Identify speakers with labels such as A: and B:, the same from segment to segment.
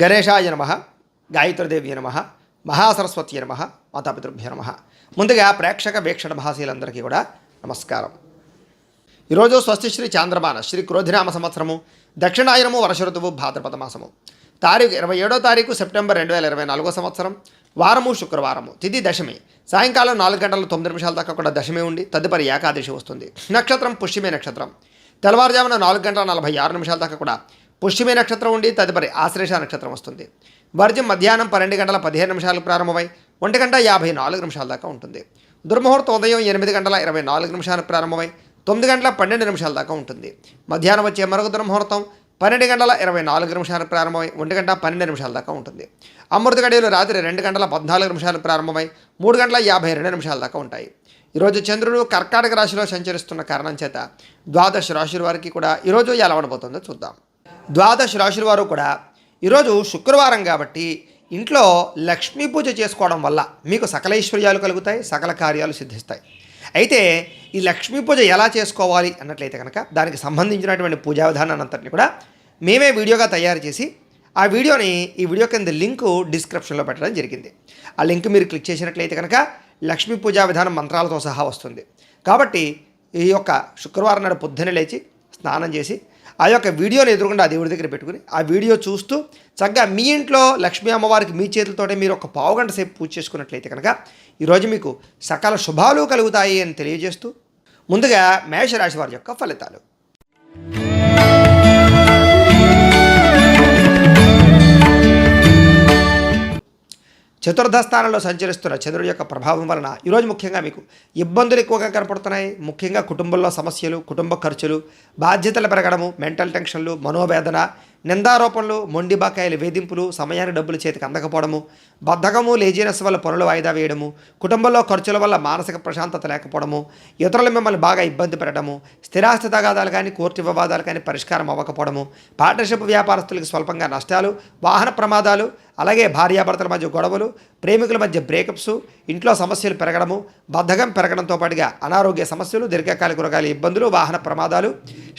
A: గణేశాయ నమః, గాయత్రీదేవి నమః, మహాసరస్వతి నమః, మాతాపితృభ్యో నమః. ముందుగా ప్రేక్షక వీక్షణ భాషలందరికీ కూడా నమస్కారం. ఈరోజు స్వస్తి శ్రీ చాంద్రమాన శ్రీ క్రోధినామ సంవత్సరము దక్షిణాయనము వర్ష ఋతువు భాద్రపద మాసము 27వ తారీఖు సెప్టెంబర్ 2024 సంవత్సరం. వారము శుక్రవారము, తిథి దశమి, సాయంకాలం 4 గంటల 9 నిమిషాల దాకా కూడా దశమి ఉండి తదుపరి ఏకాదశి వస్తుంది. నక్షత్రం పుష్యమే నక్షత్రం. తెల్లవారుజామున 4 గంటల 46 నిమిషాల దాకా కూడా పుష్యమే నక్షత్రం ఉండి తదుపరి ఆశ్లేష నక్షత్రం వస్తుంది. వర్జ్యం మధ్యాహ్నం 12 గంటల 15 నిమిషాలకు ప్రారంభమై 1 గంట 54 నిమిషాల దాకా ఉంటుంది. దుర్ముహూర్తం ఉదయం 8 గంటల 24 నిమిషాలకు ప్రారంభమై 9 గంటల 12 నిమిషాల దాకా ఉంటుంది. మధ్యాహ్నం వచ్చే మరొక దుర్ముహూర్తం 12 గంటల 24 నిమిషాలకు ప్రారంభమై 1 గంట 12 నిమిషాల దాకా ఉంటుంది. అమృత గడియలు రాత్రి 2 గంటల 14 నిమిషాలకు ప్రారంభమై 3 గంటల 52 నిమిషాల దాకా ఉంటాయి. ఈరోజు చంద్రుడు కర్కాటక రాశిలో సంచరిస్తున్న కారణం చేత ద్వాదశ రాశుల వారికి కూడా ఈరోజు ఎలా ఉండబోతుందో చూద్దాం. ద్వాదశ రాశుల వారు కూడా ఈరోజు శుక్రవారం కాబట్టి ఇంట్లో లక్ష్మీ పూజ చేసుకోవడం వల్ల మీకు సకల ఐశ్వర్యాలు కలుగుతాయి, సకల కార్యాలు సిద్ధిస్తాయి. అయితే ఈ లక్ష్మీ పూజ ఎలా చేసుకోవాలి అన్నట్లయితే కనుక దానికి సంబంధించినటువంటి పూజా విధానాన్ని అంతటిని కూడా మేమే వీడియోగా తయారు చేసి ఆ వీడియోని ఈ వీడియో కింద లింకు డిస్క్రిప్షన్లో పెట్టడం జరిగింది. ఆ లింక్ మీరు క్లిక్ చేసినట్లయితే కనుక లక్ష్మీ పూజా విధానం మంత్రాలతో సహా వస్తుంది. కాబట్టి ఈ యొక్క శుక్రవారం నాడు పొద్దున్నే లేచి స్నానం చేసి ఆ యొక్క వీడియోని ఎదురుకుండా దేవుడి దగ్గర పెట్టుకుని ఆ వీడియో చూస్తూ చక్కగా మీ ఇంట్లో లక్ష్మీ అమ్మవారికి మీ చేతులతోటే మీరు ఒక పావుగంట సేపు పూజ చేసుకున్నట్లయితే కనుక ఈరోజు మీకు సకల శుభాలు కలుగుతాయి అని తెలియజేస్తూ ముందుగా మేషరాశి వారి యొక్క ఫలితాలు. చతుర్థ స్థానంలో సంచరిస్తున్న చంద్రుడి యొక్క ప్రభావం వలన ఈరోజు ముఖ్యంగా మీకు ఇబ్బందులు ఎక్కువగా కనపడుతున్నాయి. ముఖ్యంగా కుటుంబంలో సమస్యలు, కుటుంబ ఖర్చులు, బాధ్యతలు పెరగడము, మెంటల్ టెన్షన్లు, మనోవేదన, నిందారోపణలు, మొండి బకాయిలు, వేధింపులు, సమయానికి డబ్బులు చేతికి అందకపోవడము, బద్ధకము, లేజినెస్ వల్ల పనులు వాయిదా వేయడము, కుటుంబంలో ఖర్చుల వల్ల మానసిక ప్రశాంతత లేకపోవడము, ఇతరులు మిమ్మల్ని బాగా ఇబ్బంది పెట్టడము, స్థిరాస్తి తగాదాలు కానీ కోర్టు వివాదాలు కానీ పరిష్కారం అవ్వకపోవడము, పార్ట్నర్షిప్ వ్యాపారస్తులకు స్వల్పంగా నష్టాలు, వాహన ప్రమాదాలు, అలాగే భార్యాభర్తల మధ్య గొడవలు, ప్రేమికుల మధ్య బ్రేకప్స్, ఇంట్లో సమస్యలు పెరగడము, బద్ధకం పెరగడంతో పాటుగా అనారోగ్య సమస్యలు, దీర్ఘకాలిక రోగాల ఇబ్బందులు, వాహన ప్రమాదాలు,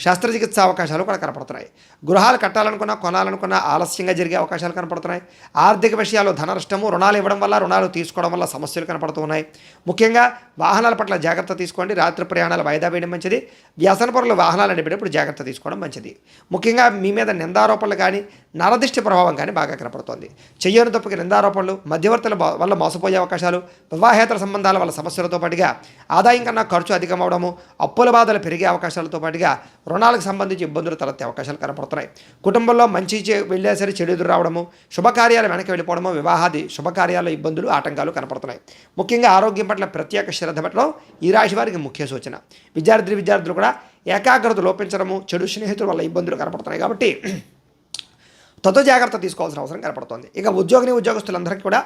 A: శస్త్రచికిత్స అవకాశాలు కూడా కనపడుతున్నాయి. గృహాలు కట్టాలనుకున్నా కొనాలనుకున్నా ఆలస్యంగా జరిగే అవకాశాలు కనపడుతున్నాయి. ఆర్థిక విషయాల్లో ధన నష్టము, రుణాలు ఇవ్వడం వల్ల రుణాలు తీసుకోవడం వల్ల సమస్యలు కనపడుతూ ఉన్నాయి. ముఖ్యంగా వాహనాల పట్ల జాగ్రత్త తీసుకోండి. రాత్రి ప్రయాణాలు వాయిదా వేయడం మంచిది. వ్యసన పరుల వాహనాలు నడిపేటప్పుడు జాగ్రత్త తీసుకోవడం మంచిది. ముఖ్యంగా మీ మీద నిందారోపణలు కానీ నరదిష్టి ప్రభావం కానీ బాగా కనపడుతోంది. చెయ్యని తప్పుకి నిందారోపణలు, మధ్యవర్తుల వల్ల మోసపోయే అవకాశాలు, వివాహేతర సంబంధాల వల్ల సమస్యలతో పాటుగా ఆదాయం కన్నా ఖర్చు అధికమవడము, అప్పుల బాధలు పెరిగే అవకాశాలతో పాటుగా రుణాలకు సంబంధించి ఇబ్బందులు తలెత్తే అవకాశాలు కనపడుతున్నాయి. కుటుంబంలో మంచి వెళ్ళే సరే చెడు ఎదురు రావడము, శుభకార్యాలు వెనక్కి వెళ్ళిపోవడము, వివాహాది శుభకార్యాల్లో ఇబ్బందులు ఆటంకాలు కనపడుతున్నాయి. ముఖ్యంగా ఆరోగ్యం పట్ల ప్రత్యేక శ్రద్ధ పెట్టడం ఈ రాశి వారికి ముఖ్య సూచన. విద్యార్థులు కూడా ఏకాగ్రత లోపించడము, చెడు స్నేహితుల వల్ల ఇబ్బందులు కనపడుతున్నాయి. కాబట్టి తొందర జాగ్రత్త తీసుకోవాల్సిన అవసరం కనపడుతోంది. ఇక ఉద్యోగస్తులందరికీ కూడా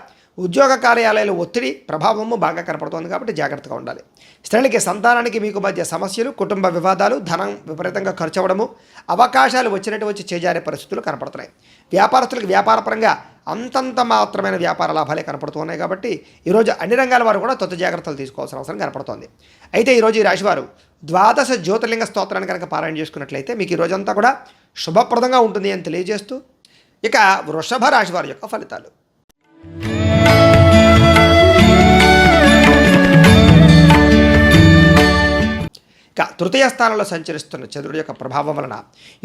A: ఉద్యోగ కార్యాలయాల ఒత్తిడి ప్రభావము బాగా కనపడుతోంది. కాబట్టి జాగ్రత్తగా ఉండాలి. స్త్రీలకి సంతానానికి మీకు మధ్య సమస్యలు, కుటుంబ వివాదాలు, ధనం విపరీతంగా ఖర్చు అవ్వడము, అవకాశాలు వచ్చినట్టు వచ్చి చేజారే పరిస్థితులు కనపడుతున్నాయి. వ్యాపారస్తులకు వ్యాపారపరంగా అంతంత మాత్రమైన వ్యాపార లాభాలే కనపడుతున్నాయి. కాబట్టి ఈరోజు అన్ని రంగాల వారు కూడా తొందర జాగ్రత్తలు తీసుకోవాల్సిన అవసరం కనపడుతోంది. అయితే ఈరోజు ఈ రాశివారు ద్వాదశ జ్యోతిర్లింగ స్తోత్రాన్ని కనుక పారాయణ చేసుకున్నట్లయితే మీకు ఈ రోజంతా కూడా శుభప్రదంగా ఉంటుంది అని తెలియజేస్తూ ఇక వృషభ రాశి వారి యొక్క ఫలితాలు. ఇక తృతీయ స్థానంలో సంచరిస్తున్న చంద్రుడి యొక్క ప్రభావం వలన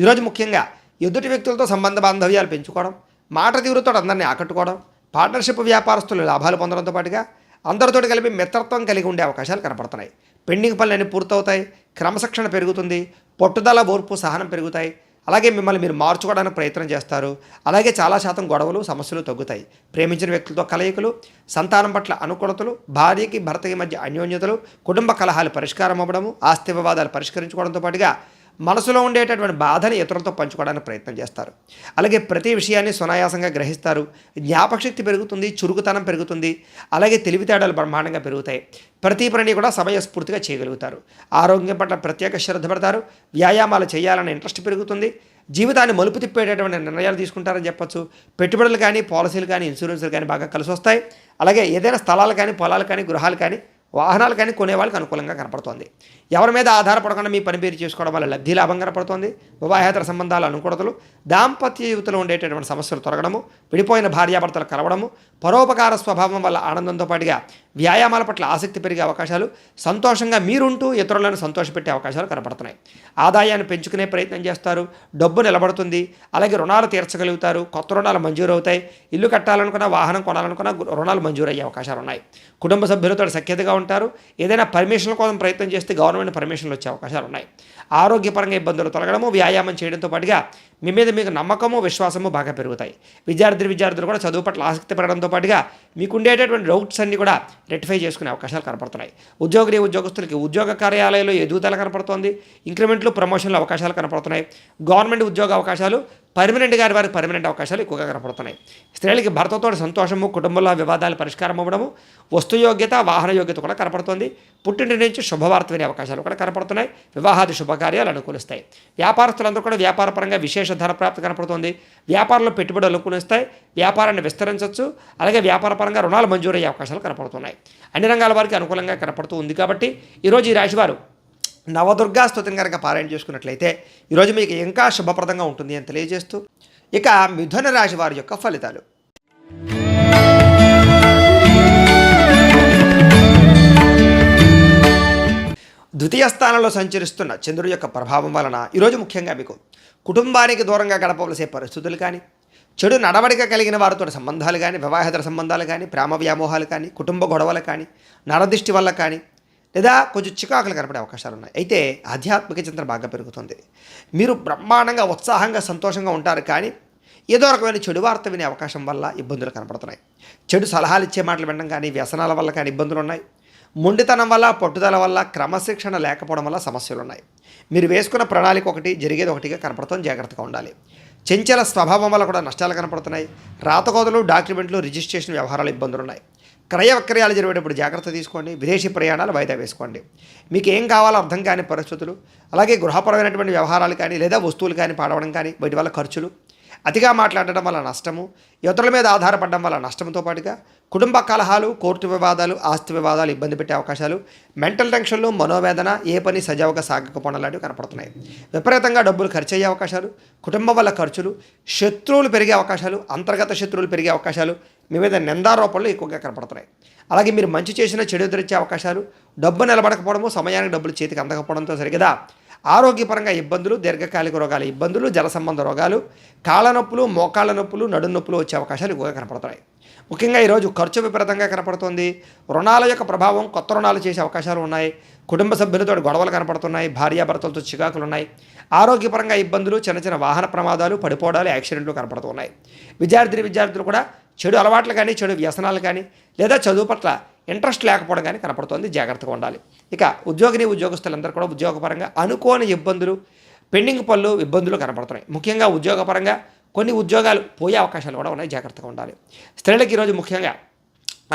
A: ఈరోజు ముఖ్యంగా ఎదుటి వ్యక్తులతో సంబంధ బాంధవ్యాలు పెంచుకోవడం, మాట తీరుతో అందరినీ ఆకట్టుకోవడం, పార్ట్నర్షిప్ వ్యాపారస్తులు లాభాలు పొందడంతో పాటుగా అందరితో కలిపి మిత్రత్వం కలిగి ఉండే అవకాశాలు కనపడుతున్నాయి. పెండింగ్ పనులన్నీ పూర్తవుతాయి. క్రమశిక్షణ పెరుగుతుంది. పట్టుదల, ఓర్పు, సహనం పెరుగుతాయి. అలాగే మిమ్మల్ని మీరు మార్చుకోవడానికి ప్రయత్నం చేస్తారు. అలాగే చాలా శాతం గొడవలు, సమస్యలు తగ్గుతాయి. ప్రేమించిన వ్యక్తులతో కలయికలు, సంతానం పట్ల అనుకూలతలు, భార్యకి భర్తకి మధ్య అన్యోన్యతలు, కుటుంబ కలహాలు పరిష్కారం అవ్వడము, ఆస్తి వివాదాలు పరిష్కరించుకోవడంతో పాటుగా మనసులో ఉండేటటువంటి బాధని ఇతరులతో పంచుకోవడానికి ప్రయత్నం చేస్తారు. అలాగే ప్రతి విషయాన్ని సునాయాసంగా గ్రహిస్తారు. జ్ఞాపకశక్తి పెరుగుతుంది, చురుకుతనం పెరుగుతుంది. అలాగే తెలివితేడాలు బ్రహ్మాండంగా పెరుగుతాయి. ప్రతి పనిని కూడా సమయస్ఫూర్తిగా చేయగలుగుతారు. ఆరోగ్యం పట్ల ప్రత్యేక శ్రద్ధ పెడతారు. వ్యాయామాలు చేయాలనే ఇంట్రెస్ట్ పెరుగుతుంది. జీవితాన్ని మలుపు తిప్పేటటువంటి నిర్ణయాలు తీసుకుంటారని చెప్పొచ్చు. పెట్టుబడులు కానీ, పాలసీలు కానీ, ఇన్సూరెన్సులు కానీ బాగా కలిసి వస్తాయి. అలాగే ఏదైనా స్థలాలు కానీ, పొలాలు కానీ, గృహాలు కానీ వాహనాలు కానీ కొనేవాళ్ళకి అనుకూలంగా కనపడుతోంది. ఎవరి మీద ఆధారపడకుండా మీ పని పేరు చేసుకోవడం వల్ల లబ్ధి లాభం కనపడుతోంది. వివాహేతర సంబంధాలు అనుకూలతలు, దాంపత్య జీవితంలో ఉండేటటువంటి సమస్యలు తొలగడము, విడిపోయిన భార్యాభర్తలు కలవడము, పరోపకార స్వభావం వల్ల ఆనందంతో పాటుగా వ్యాయామాల పట్ల ఆసక్తి పెరిగే అవకాశాలు, సంతోషంగా మీరుంటూ ఇతరులను సంతోషపెట్టే అవకాశాలు కనపడుతున్నాయి. ఆదాయాన్ని పెంచుకునే ప్రయత్నం చేస్తారు, డబ్బు నిలబడుతుంది, అలాగే రుణాలు తీర్చగలుగుతారు, కొత్త రుణాలు మంజూరు అవుతాయి, ఇల్లు కట్టాలనుకున్నా వాహనం కొనాలనుకున్నా రుణాలు మంజూరు అయ్యే అవకాశాలు ఉన్నాయి. కుటుంబ సభ్యులతో సఖ్యతగా ఉంటారు. ఏదైనా పర్మిషన్ల కోసం ప్రయత్నం చేస్తే గవర్నమెంట్ పర్మిషన్లు వచ్చే అవకాశాలు ఉన్నాయి. ఆరోగ్యపరంగా ఇబ్బందులు తొలగడము, వ్యాయామం చేయడంతో పాటుగా మీ మీద మీకు నమ్మకము, విశ్వాసము బాగా పెరుగుతాయి. విద్యార్థులు కూడా చదువు పట్ల ఆసక్తి పెరగడంతో పాటుగా మీకు ఉండేటటువంటి డౌట్స్ అన్ని కూడా రెక్టిఫై చేసుకునే అవకాశాలు కనపడుతున్నాయి. ఉద్యోగస్తులకి ఉద్యోగ కార్యాలయంలో ఎదుగుదల కనపడుతోంది. ఇంక్రిమెంట్లు, ప్రమోషన్లు అవకాశాలు కనపడుతున్నాయి. గవర్నమెంట్ ఉద్యోగ అవకాశాలు, వారికి పర్మనెంట్ అవకాశాలు ఎక్కువగా కనపడుతున్నాయి. స్త్రీలకి భర్తతో సంతోషము, కుటుంబంలో వివాదాలు పరిష్కారం అవ్వడము, వస్తుయోగ్యత, వాహన యోగ్యత కూడా కనపడుతోంది. పుట్టింటి నుంచి శుభవార్త వినే అవకాశాలు కూడా కనపడుతున్నాయి. వివాహాది శుభకార్యాలు అనుకూలిస్తాయి. వ్యాపారస్తులందరూ కూడా వ్యాపారపరంగా విశేష ధనప్రాప్తి కనపడుతుంది. వ్యాపారంలో పెట్టుబడులు అనుకూలిస్తాయి. వ్యాపారాన్ని విస్తరించవచ్చు. అలాగే వ్యాపారపరంగా రుణాలు మంజూరయ్యే అవకాశాలు కనపడుతున్నాయి. అన్ని రంగాల వారికి అనుకూలంగా కనపడుతూ ఉంది. కాబట్టి ఈరోజు ఈ రాశివారు నవదుర్గా స్తుతిని కనుక పారాయణ చేసుకున్నట్లయితే ఈరోజు మీకు ఇంకా శుభప్రదంగా ఉంటుంది అని తెలియజేస్తూ, ఇక మిథున రాశి వారి యొక్క ఫలితాలు. ద్వితీయ స్థానంలో సంచరిస్తున్న చంద్రుడి యొక్క ప్రభావం వలన ఈరోజు ముఖ్యంగా మీకు కుటుంబానికి దూరంగా గడపవలసే పరిస్థితులు కానీ, చెడు నడవడిక కలిగిన వారితో సంబంధాలు కానీ, వివాహేతర సంబంధాలు కానీ, ప్రేమ వ్యామోహాలు కానీ, కుటుంబ గొడవలు కానీ, నరదిష్టి వల్ల కానీ, లేదా కొంచెం చికాకులు కనపడే అవకాశాలు ఉన్నాయి. అయితే ఆధ్యాత్మిక చింతన బాగా పెరుగుతుంది. మీరు బ్రహ్మాండంగా, ఉత్సాహంగా, సంతోషంగా ఉంటారు. కానీ ఏదో రకమైన చెడు వార్త వినే అవకాశం వల్ల ఇబ్బందులు కనపడుతున్నాయి. చెడు సలహాలు ఇచ్చే మాటలు వినడం కానీ, వ్యసనాల వల్ల కానీ ఇబ్బందులు ఉన్నాయి. మొండితనం వల్ల, పట్టుదల వల్ల, క్రమశిక్షణ లేకపోవడం వల్ల సమస్యలు ఉన్నాయి. మీరు వేసుకున్న ప్రణాళిక ఒకటి, జరిగేది ఒకటిగా కనపడుతుంది. జాగ్రత్తగా ఉండాలి. చంచల స్వభావం వల్ల కూడా నష్టాలు కనపడుతున్నాయి. రాతకోతలు, డాక్యుమెంట్లు, రిజిస్ట్రేషన్ వ్యవహారాలు ఇబ్బందులు ఉన్నాయి. క్రయ విక్రయాలు జరిగేటప్పుడు జాగ్రత్త తీసుకోండి. విదేశీ ప్రయాణాలు వాయిదా వేసుకోండి. మీకు ఏం కావాలో అర్థం కాని పరిస్థితులు, అలాగే గృహపరమైనటువంటి వ్యవహారాలు కానీ, లేదా వస్తువులు కానీ పాడవడం కానీ, వీటి వల్ల ఖర్చులు, అతిగా మాట్లాడడం వల్ల నష్టము, ఇతరుల మీద ఆధారపడడం వల్ల నష్టంతో పాటుగా కుటుంబ కలహాలు, కోర్టు వివాదాలు, ఆస్తి వివాదాలు ఇబ్బంది పెట్టే అవకాశాలు, మెంటల్ టెన్షన్లు, మనోవేదన, ఏ పని సజావుగా సాగకపోవడం లాంటివి కనపడుతున్నాయి. విపరీతంగా డబ్బులు ఖర్చు అయ్యే అవకాశాలు, కుటుంబం వల్ల ఖర్చులు, శత్రువులు పెరిగే అవకాశాలు, అంతర్గత శత్రువులు పెరిగే అవకాశాలు, మీ మీద నిందారోపణలు ఎక్కువగా కనపడుతున్నాయి. అలాగే మీరు మంచి చేసిన చెడు ఎదురొచ్చే అవకాశాలు, డబ్బు నిలబడకపోవడము, సమయానికి డబ్బులు చేతికి అందకపోవడంతో సరిగదా ఆరోగ్యపరంగా ఇబ్బందులు, దీర్ఘకాలిక రోగాల ఇబ్బందులు, జల సంబంధ రోగాలు, కాళ్ళ నొప్పులు, మోకాళ్ళ నొప్పులు, నడుం నొప్పులు వచ్చే అవకాశాలు ఎక్కువగా కనపడుతున్నాయి. ముఖ్యంగా ఈరోజు ఖర్చు విపరీతంగా కనపడుతుంది. రుణాల యొక్క ప్రభావం, కొత్త రుణాలు చేసే అవకాశాలు ఉన్నాయి. కుటుంబ సభ్యులతో గొడవలు కనపడుతున్నాయి. భార్యాభర్తలతో చికాకులు ఉన్నాయి. ఆరోగ్యపరంగా ఇబ్బందులు, చిన్న చిన్న వాహన ప్రమాదాలు, పడిపోవడాలు, యాక్సిడెంట్లు కనపడుతున్నాయి. విద్యార్థులు కూడా చెడు అలవాట్లు కానీ, చెడు వ్యసనాలు కానీ, లేదా చదువు పట్ల ఇంట్రెస్ట్ లేకపోవడం కానీ కనపడుతోంది. జాగ్రత్తగా ఉండాలి. ఇక ఉద్యోగస్తులందరూ కూడా ఉద్యోగపరంగా అనుకోని ఇబ్బందులు, పెండింగ్ పనులు, ఇబ్బందులు కనపడుతున్నాయి. ముఖ్యంగా ఉద్యోగపరంగా కొన్ని ఉద్యోగాలు పోయే అవకాశాలు కూడా ఉన్నాయి. జాగ్రత్తగా ఉండాలి. స్త్రీలకు ఈరోజు ముఖ్యంగా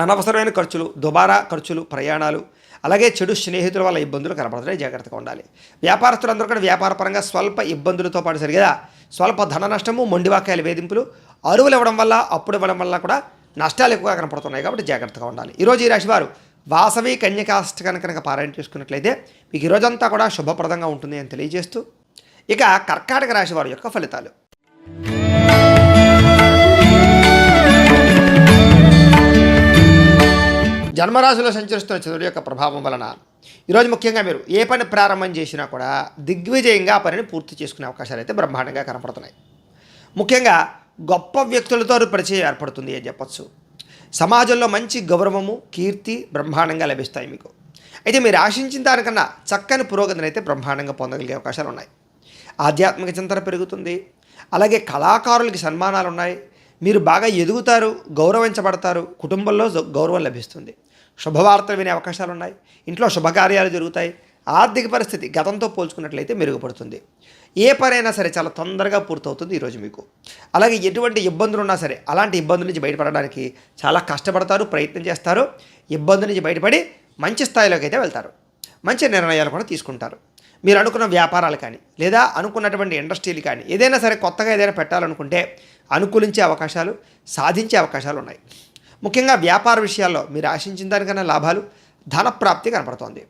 A: అనవసరమైన ఖర్చులు, దుబారా ఖర్చులు, ప్రయాణాలు, అలాగే చెడు స్నేహితుల వల్ల ఇబ్బందులు కనపడుతున్నాయి. జాగ్రత్తగా ఉండాలి. వ్యాపారస్తులందరూ కూడా వ్యాపారపరంగా స్వల్ప ఇబ్బందులతో పాటు సరిగా స్వల్ప ధన నష్టము, మొండివాక్యాల వేధింపులు, అరువులు ఇవ్వడం వల్ల, అప్పుడు ఇవ్వడం వల్ల కూడా నష్టాలు ఎక్కువగా కనపడుతున్నాయి. కాబట్టి జాగ్రత్తగా ఉండాలి. ఈరోజు ఈ రాశి వారు వాసవి కన్యకాష్టకాన్ని కనుక పారాయణ చేసుకున్నట్లయితే మీకు ఈరోజంతా కూడా శుభప్రదంగా ఉంటుంది అని తెలియజేస్తూ, ఇక కర్కాటక రాశి వారి యొక్క ఫలితాలు. జన్మరాశిలో సంచరిస్తున్న చంద్రుడి యొక్క ప్రభావం వలన ఈరోజు ముఖ్యంగా మీరు ఏ పని ప్రారంభం చేసినా కూడా దిగ్విజయంగా ఆ పనిని పూర్తి చేసుకునే అవకాశాలు అయితే బ్రహ్మాండంగా కనపడుతున్నాయి. ముఖ్యంగా గొప్ప వ్యక్తులతో పరిచయం ఏర్పడుతుంది అని చెప్పచ్చు. సమాజంలో మంచి గౌరవము, కీర్తి బ్రహ్మాండంగా లభిస్తాయి మీకు. అయితే మీరు ఆశించిన దానికన్నా చక్కని పురోగతిని అయితే బ్రహ్మాండంగా పొందగలిగే అవకాశాలు ఉన్నాయి. ఆధ్యాత్మిక చింతన పెరుగుతుంది. అలాగే కళాకారులకి సన్మానాలు ఉన్నాయి. మీరు బాగా ఎదుగుతారు, గౌరవించబడతారు. కుటుంబంలో గౌరవం లభిస్తుంది. శుభవార్తలు వినే అవకాశాలు ఉన్నాయి. ఇంట్లో శుభకార్యాలు జరుగుతాయి. ఆర్థిక పరిస్థితి గతంతో పోల్చుకున్నట్లయితే మెరుగుపడుతుంది. ఏ పనైనా సరే చాలా తొందరగా పూర్తవుతుంది ఈరోజు మీకు. అలాగే ఎటువంటి ఇబ్బందులు ఉన్నా సరే అలాంటి ఇబ్బందుల నుంచి బయటపడడానికి చాలా కష్టపడతారు, ప్రయత్నం చేస్తారు. ఇబ్బందుల నుంచి బయటపడి మంచి స్థాయిలోకి అయితే వెళ్తారు. మంచి నిర్ణయాలు కూడా తీసుకుంటారు. మీరు అనుకున్న వ్యాపారాలు కానీ, లేదా అనుకున్నటువంటి ఇండస్ట్రీలు కానీ, ఏదైనా సరే కొత్తగా ఏదైనా పెట్టాలనుకుంటే అనుకూలించే అవకాశాలు, సాధించే అవకాశాలు ఉన్నాయి. ముఖ్యంగా వ్యాపార విషయాల్లో మీరు ఆశించిన దానికన్నా లాభాలు, ధనప్రాప్తి కనపడుతోంది.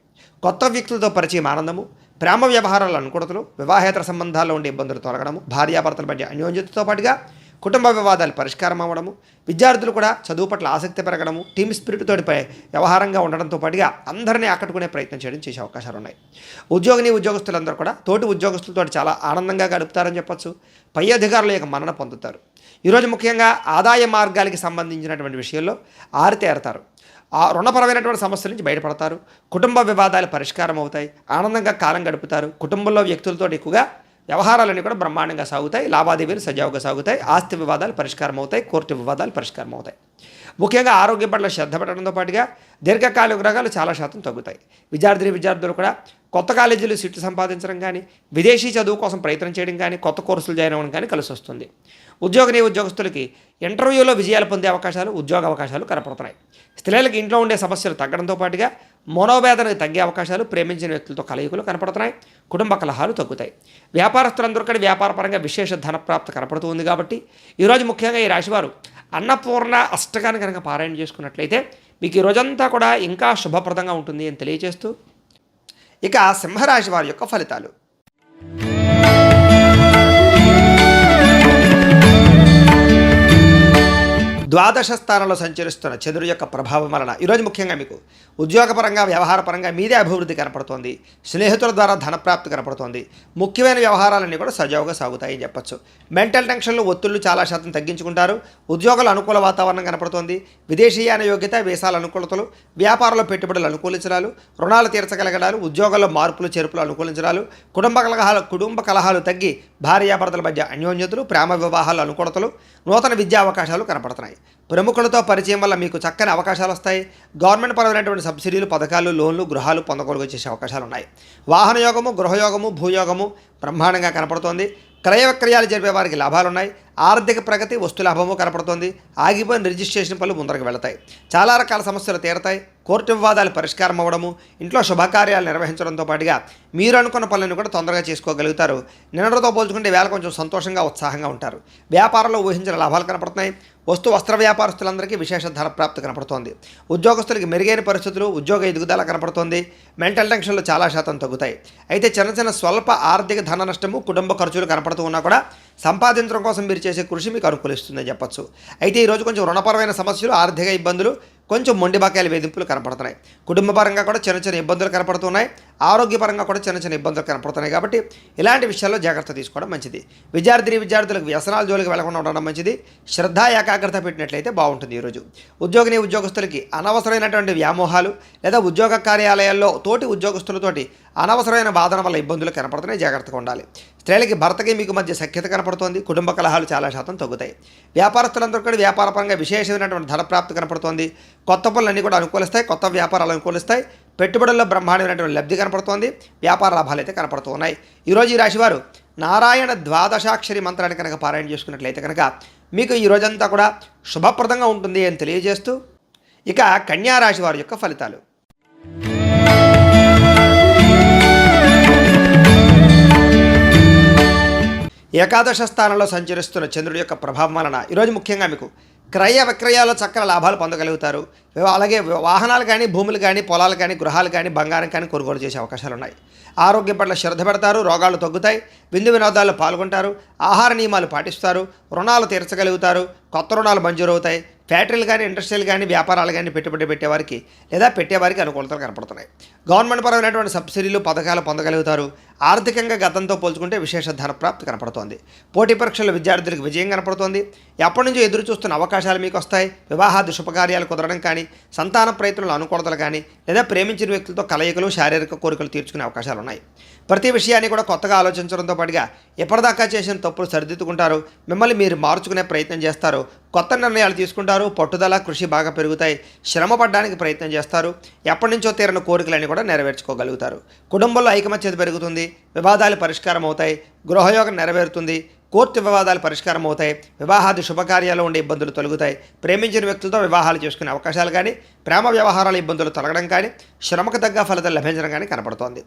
A: కొత్త వ్యక్తులతో పరిచయం ఆనందము, ప్రేమ వ్యవహారాల అనుకూలతలు, వివాహేతర సంబంధాల్లో ఉండే ఇబ్బందులు తొలగడము, భార్యాభర్తల మధ్య అన్యోన్యతతో పాటుగా కుటుంబ వివాదాలు పరిష్కారం అవ్వడము, విద్యార్థులు కూడా చదువు పట్ల ఆసక్తి పెరగడము, టీమ్ స్పిరిట్ తోటిపై వ్యవహారంగా ఉండడంతో పాటుగా అందరినీ ఆకట్టుకునే ప్రయత్నం చేసే అవకాశాలు ఉన్నాయి. ఉద్యోగస్తులందరూ కూడా తోటి ఉద్యోగస్తులతో చాలా ఆనందంగా గడుపుతారని చెప్పొచ్చు. పై అధికారుల యొక్క మన్నన పొందుతారు. ఈరోజు ముఖ్యంగా ఆదాయ మార్గాలకి సంబంధించినటువంటి విషయంలో ఆరితేరతారు. ఆ రుణపరమైనటువంటి సమస్యల నుంచి బయటపడతారు. కుటుంబ వివాదాలు పరిష్కారం అవుతాయి. ఆనందంగా కాలం గడుపుతారు. కుటుంబంలో వ్యక్తులతో ఎక్కువగా వ్యవహారాలన్నీ కూడా బ్రహ్మాండంగా సాగుతాయి. లావాదేవీలు సజావుగా సాగుతాయి. ఆస్తి వివాదాలు పరిష్కారం అవుతాయి. కోర్టు వివాదాలు పరిష్కారం అవుతాయి. ముఖ్యంగా ఆరోగ్యం పట్ల శ్రద్ధ పెట్టడంతో పాటుగా దీర్ఘకాలిక రోగాలు చాలా శాతం తగ్గుతాయి. విద్యార్థులు కూడా కొత్త కాలేజీలు సీట్లు సంపాదించడం కానీ, విదేశీ చదువు కోసం ప్రయత్నం చేయడం కానీ, కొత్త కోర్సులు జాయిన్ అవ్వడం కానీ కలిసి వస్తుంది. ఉద్యోగస్తులకి ఇంటర్వ్యూలో విజయాలు పొందే అవకాశాలు, ఉద్యోగ అవకాశాలు కనపడుతున్నాయి. స్త్రీలకు ఇంట్లో ఉండే సమస్యలు తగ్గడంతో పాటుగా మనోవేదనకు తగ్గే అవకాశాలు, ప్రేమించిన వ్యక్తులతో కలయికలు కనపడుతున్నాయి. కుటుంబ కలహాలు తగ్గుతాయి. వ్యాపారస్తులందరూ కూడా వ్యాపారపరంగా విశేష ధనప్రాప్తి కనపడుతూ ఉంది. కాబట్టి ఈరోజు ముఖ్యంగా ఈ రాశివారు అన్నపూర్ణ అష్టకాన్ని కనుక పారాయణ చేసుకున్నట్లయితే మీకు ఈ రోజంతా కూడా ఇంకా శుభప్రదంగా ఉంటుంది అని తెలియజేస్తూ, ఇక సింహరాశి వారి యొక్క ఫలితాలు. ద్వాదశ స్థానంలో సంచరిస్తున్న చంద్రుడి యొక్క ప్రభావం వలన ఈరోజు ముఖ్యంగా మీకు ఉద్యోగపరంగా, వ్యవహారపరంగా మీదే అభివృద్ధి కనపడుతోంది. స్నేహితుల ద్వారా ధనప్రాప్తి కనపడుతోంది. ముఖ్యమైన వ్యవహారాలన్నీ కూడా సజావుగా సాగుతాయని చెప్పచ్చు. మెంటల్ టెన్షన్లు, ఒత్తిళ్లు చాలా శాతం తగ్గించుకుంటారు. ఉద్యోగాల అనుకూల వాతావరణం కనపడుతోంది. విదేశీయాన యోగ్యత, వీసాల అనుకూలతలు, వ్యాపారంలో పెట్టుబడులు అనుకూలించడాలు, రుణాలు తీర్చగలగడాలు, ఉద్యోగాల్లో మార్పులు చేర్పులు అనుకూలించడాలు, కుటుంబ కలహాలు తగ్గి భార్యాభర్తల మధ్య అన్యోన్యతలు, ప్రేమ వివాహాలు అనుకూలతలు, నూతన విద్యా అవకాశాలు కనపడుతున్నాయి. ప్రముఖులతో పరిచయం వల్ల మీకు చక్కని అవకాశాలు వస్తాయి. గవర్నమెంట్ పరమైనటువంటి సబ్సిడీలు, పథకాలు, లోన్లు, గృహాలు కొనుగోలు చేసే అవకాశాలు ఉన్నాయి. వాహన యోగము, గృహయోగము, భూయోగము బ్రహ్మాండంగా కనపడుతోంది. క్రయ విక్రయాలు జరిపే వారికి లాభాలున్నాయి. ఆర్థిక ప్రగతి, వస్తు లాభము కనపడుతోంది. ఆగిపోయిన రిజిస్ట్రేషన్ పనులు ముందరకు వెళతాయి. చాలా రకాల సమస్యలు తీరతాయి. కోర్టు వివాదాలు పరిష్కారం అవ్వడము, ఇంట్లో శుభకార్యాలు నిర్వహించడంతో పాటుగా మీరు అనుకున్న పనులను కూడా తొందరగా చేసుకోగలుగుతారు. నిన్నటితో పోల్చుకుంటే వేళ కొంచెం సంతోషంగా, ఉత్సాహంగా ఉంటారు. వ్యాపారంలో ఊహించిన లాభాలు కనపడుతున్నాయి. వస్త్ర వ్యాపారస్తులందరికీ విశేష ధనప్రాప్తి కనపడుతోంది. ఉద్యోగస్తులకి మెరుగైన పరిస్థితులు, ఉద్యోగ ఎదుగుదల కనపడుతోంది. మెంటల్ టెన్షన్లు చాలా శాతం తగ్గుతాయి. అయితే చిన్న స్వల్ప ఆర్థిక ధన నష్టము, కుటుంబ ఖర్చులు కనపడుతూ ఉన్నా కూడా సంపాదించడం కోసం మీరు చేసే కృషి మీకు అనుకూలిస్తుందని చెప్పచ్చు. అయితే ఈరోజు కొంచెం రుణపరమైన సమస్యలు, ఆర్థిక ఇబ్బందులు, కొంచెం మొండి బకాయిల వేధింపులు కనపడుతున్నాయి. కుటుంబపరంగా కూడా చిన్న ఇబ్బందులు కనపడుతున్నాయి. ఆరోగ్యపరంగా కూడా చిన్న ఇబ్బందులు కనపడుతున్నాయి. కాబట్టి ఇలాంటి విషయాల్లో జాగ్రత్త తీసుకోవడం మంచిది. విద్యార్థులకు వ్యసనాల జోలికి వెళ్లకుండా ఉండడం మంచిది. శ్రద్ధ, ఏకాగ్రత పెట్టినట్లయితే బాగుంటుంది. ఈరోజు ఉద్యోగస్తులకి అనవసరమైనటువంటి వ్యామోహాలు లేదా ఉద్యోగ కార్యాలయాల్లో తోటి ఉద్యోగస్తులతోటి అనవసరమైన వాదన వల్ల ఇబ్బందులు కనపడుతున్నాయి. జాగ్రత్తగా ఉండాలి. స్త్రీలకి, భర్తకి మీకు మధ్య సఖ్యత కనపడుతోంది. కుటుంబ కలహాలు చాలా శాతం తగ్గుతాయి. వ్యాపారస్తులందరూ కూడా వ్యాపారపరంగా విశేషమైనటువంటి ధనప్రాప్తి కనపడుతోంది. కొత్త పనులన్నీ కూడా అనుకూలిస్తాయి. కొత్త వ్యాపారాలు అనుకూలిస్తాయి. పెట్టుబడుల్లో బ్రహ్మాండమైనటువంటి లబ్ధి కనపడుతోంది. వ్యాపార లాభాలు అయితే కనపడుతూ ఉన్నాయి. ఈరోజు ఈ రాశివారు నారాయణ ద్వాదశాక్షరి మంత్రాన్ని కనుక పారాయణ చేసుకున్నట్లయితే కనుక మీకు ఈ రోజంతా కూడా శుభప్రదంగా ఉంటుంది అని తెలియజేస్తూ, ఇక కన్యా రాశి వారి యొక్క ఫలితాలు. ఏకాదశ స్థానంలో సంచరిస్తున్న చంద్రుడి యొక్క ప్రభావం వలన ఈరోజు ముఖ్యంగా మీకు క్రయ విక్రయాల్లో చక్కని లాభాలు పొందగలుగుతారు. అలాగే వాహనాలు కానీ, భూములు కానీ, పొలాలు కానీ, గృహాలు కానీ, బంగారం కానీ కొనుగోలు చేసే అవకాశాలు ఉన్నాయి. ఆరోగ్యం పట్ల శ్రద్ధ పెడతారు. రోగాలు తగ్గుతాయి. విందు వినోదాల్లో పాల్గొంటారు. ఆహార నియమాలు పాటిస్తారు. రుణాలు తీర్చగలుగుతారు. కొత్త రుణాలు మంజూరు అవుతాయి. ఫ్యాక్టరీలు కానీ, ఇండస్ట్రీలు కానీ, వ్యాపారాలు కానీ పెట్టుబడి పెట్టేవారికి అనుకూలతలు కనపడుతున్నాయి. గవర్నమెంట్ పరమైనటువంటి సబ్సిడీలు, పథకాలు పొందగలుగుతారు. ఆర్థికంగా గతంతో పోల్చుకుంటే విశేష ధనప్రాప్తి కనపడుతోంది. పోటీ పరీక్షల్లో విద్యార్థులకు విజయం కనపడుతోంది. ఎప్పటి నుంచో ఎదురు చూస్తున్న అవకాశాలు మీకు వస్తాయి. వివాహాది శుభకార్యాలు కుదరడం కానీ, సంతాన ప్రయత్నాలు అనుకూలతలు కానీ, లేదా ప్రేమించిన వ్యక్తులతో కలయికలు, శారీరక కోరికలు తీర్చుకునే అవకాశాలు ఉన్నాయి. ప్రతి విషయాన్ని కూడా కొత్తగా ఆలోచించడంతో పాటుగా ఎప్పటిదాకా చేసిన తప్పులు సరిదిద్దుకుంటారు. మిమ్మల్ని మీరు మార్చుకునే ప్రయత్నం చేస్తారు. కొత్త నిర్ణయాలు తీసుకుంటారు. పట్టుదల, కృషి బాగా పెరుగుతాయి. శ్రమ పడడానికి ప్రయత్నం చేస్తారు. ఎప్పటి నుంచో తీరిన కోరికలన్నీ కూడా నెరవేర్చుకోగలుగుతారు. కుటుంబంలో ఐకమత్యత పెరుగుతుంది. వివాదాలు పరిష్కారం అవుతాయి. గృహయోగం నెరవేరుతుంది. కోర్టు వివాదాలు పరిష్కారం అవుతాయి. వివాహాది శుభకార్యాలు ఉండే ఇబ్బందులు తొలగుతాయి. ప్రేమించిన వ్యక్తులతో వివాహాలు చేసుకునే అవకాశాలు కానీ, ప్రేమ వ్యవహారాల ఇబ్బందులు తొలగడం కానీ శ్రమకు తగ్గ ఫలితాలు లభించడం కానీ కనపడుతోంది.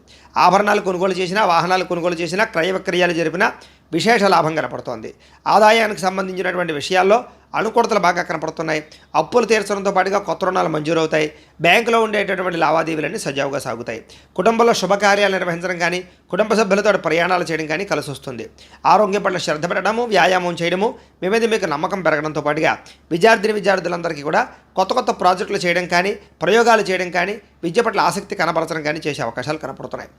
A: ఆభరణాలు కొనుగోలు చేసినా, వాహనాలు కొనుగోలు చేసినా, క్రయ విక్రయాలు జరిపినా విశేష లాభం కనపడుతోంది. ఆదాయానికి సంబంధించినటువంటి విషయాల్లో అనుకూలతలు బాగా కనపడుతున్నాయి. అప్పులు తీర్చడంతో పాటుగా కొత్త రుణాలు మంజూరవుతాయి. బ్యాంకులో ఉండేటటువంటి లావాదేవీలన్నీ సజావుగా సాగుతాయి. కుటుంబంలో శుభకార్యాలు నిర్వహించడం కానీ, కుటుంబ సభ్యులతో ప్రయాణాలు చేయడం కానీ కలిసి వస్తుంది. ఆరోగ్యం పట్ల శ్రద్ధ పెట్టడము, వ్యాయామం చేయడము, మీ మీద మీకు నమ్మకం పెరగడంతో పాటుగా విద్యార్థులందరికీ కూడా కొత్త కొత్త ప్రాజెక్టులు చేయడం కానీ, ప్రయోగాలు చేయడం కానీ, విద్య పట్ల ఆసక్తి కనబరచడం కానీ చేసే అవకాశాలు కనపడుతున్నాయి.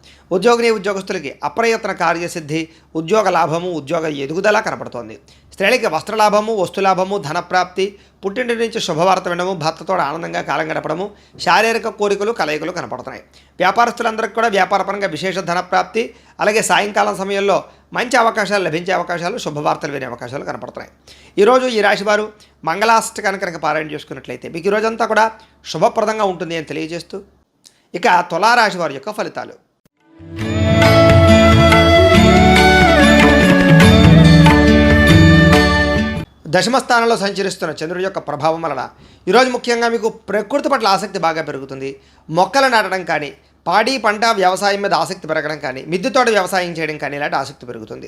A: ఉద్యోగస్తులకి అప్రయత్న కార్యసిద్ధి, ఉద్యోగ లాభము, ఉద్యోగ ఎదుగుదల కనపడుతోంది. స్త్రీలకి వస్త్రలాభము, వస్తులాభము, ధనప్రాప్తి, పుట్టింటి నుంచి శుభవార్త వినడము, భర్తతో ఆనందంగా కాలం గడపడము, శారీరక కోరికలు, కలయికలు కనపడుతున్నాయి. వ్యాపారస్తులందరికీ కూడా వ్యాపారపరంగా విశేష ధనప్రాప్తి, అలాగే సాయంకాలం సమయంలో మంచి అవకాశాలు లభించే అవకాశాలు, శుభవార్తలు వినే అవకాశాలు కనపడుతున్నాయి. ఈరోజు ఈ రాశివారు మంగళాష్టకాన్ని కనుక పారాయణ చేసుకున్నట్లయితే మీకు ఈరోజంతా కూడా శుభప్రదంగా ఉంటుంది అని తెలియజేస్తూ, ఇక తులారాశి వారి యొక్క ఫలితాలు. దశమ స్థానంలో సంచరిస్తున్న చంద్రుడి యొక్క ప్రభావం వలన ఈరోజు ముఖ్యంగా మీకు ప్రకృతి పట్ల ఆసక్తి బాగా పెరుగుతుంది. మొక్కలు నాటడం కానీ, పాడి పంట వ్యవసాయం మీద ఆసక్తి పెరగడం కానీ, మిద్దెతోట వ్యవసాయం చేయడం కానీ ఇలాంటి ఆసక్తి పెరుగుతుంది.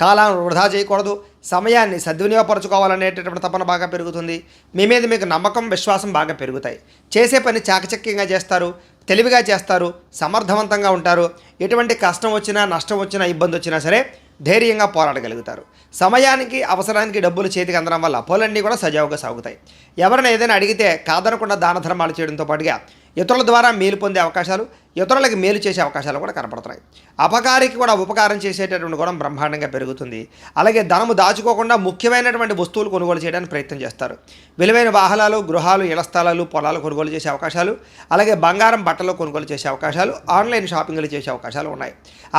A: కాలాన్ని వృధా చేయకూడదు, సమయాన్ని సద్వినియోగపరచుకోవాలనేటటువంటి తపన బాగా పెరుగుతుంది. మీ మీద మీకు నమ్మకం, విశ్వాసం బాగా పెరుగుతాయి. చేసే పని చాకచక్యంగా చేస్తారు, తెలివిగా చేస్తారు, సమర్థవంతంగా ఉంటారు. ఎటువంటి కష్టం వచ్చినా, నష్టం వచ్చినా, ఇబ్బంది వచ్చినా సరే ధైర్యంగా పోరాడగలుగుతారు. సమయానికి, అవసరానికి డబ్బులు చేతికి అందడం వల్ల పనులన్నీ కూడా సజావుగా సాగుతాయి. ఎవరైనా ఏదైనా అడిగితే కాదనకుండా దాన ధర్మాలు చేయడంతో పాటుగా ఇతరుల ద్వారా మేలు పొందే అవకాశాలు, ఇతరులకి మేలు చేసే అవకాశాలు కూడా కనపడుతున్నాయి. అపకారికి కూడా ఉపకారం చేసేటటువంటి గుణం బ్రహ్మాండంగా పెరుగుతుంది. అలాగే ధనము దాచుకోకుండా ముఖ్యమైనటువంటి వస్తువులు కొనుగోలు చేయడానికి ప్రయత్నం చేస్తారు. విలువైన వాహనాలు, గృహాలు, ఇళ్ల స్థలాలు, పొలాలు కొనుగోలు చేసే అవకాశాలు, అలాగే బంగారం, బట్టలు కొనుగోలు చేసే అవకాశాలు, ఆన్లైన్ షాపింగ్లు చేసే అవకాశాలు ఉన్నాయి.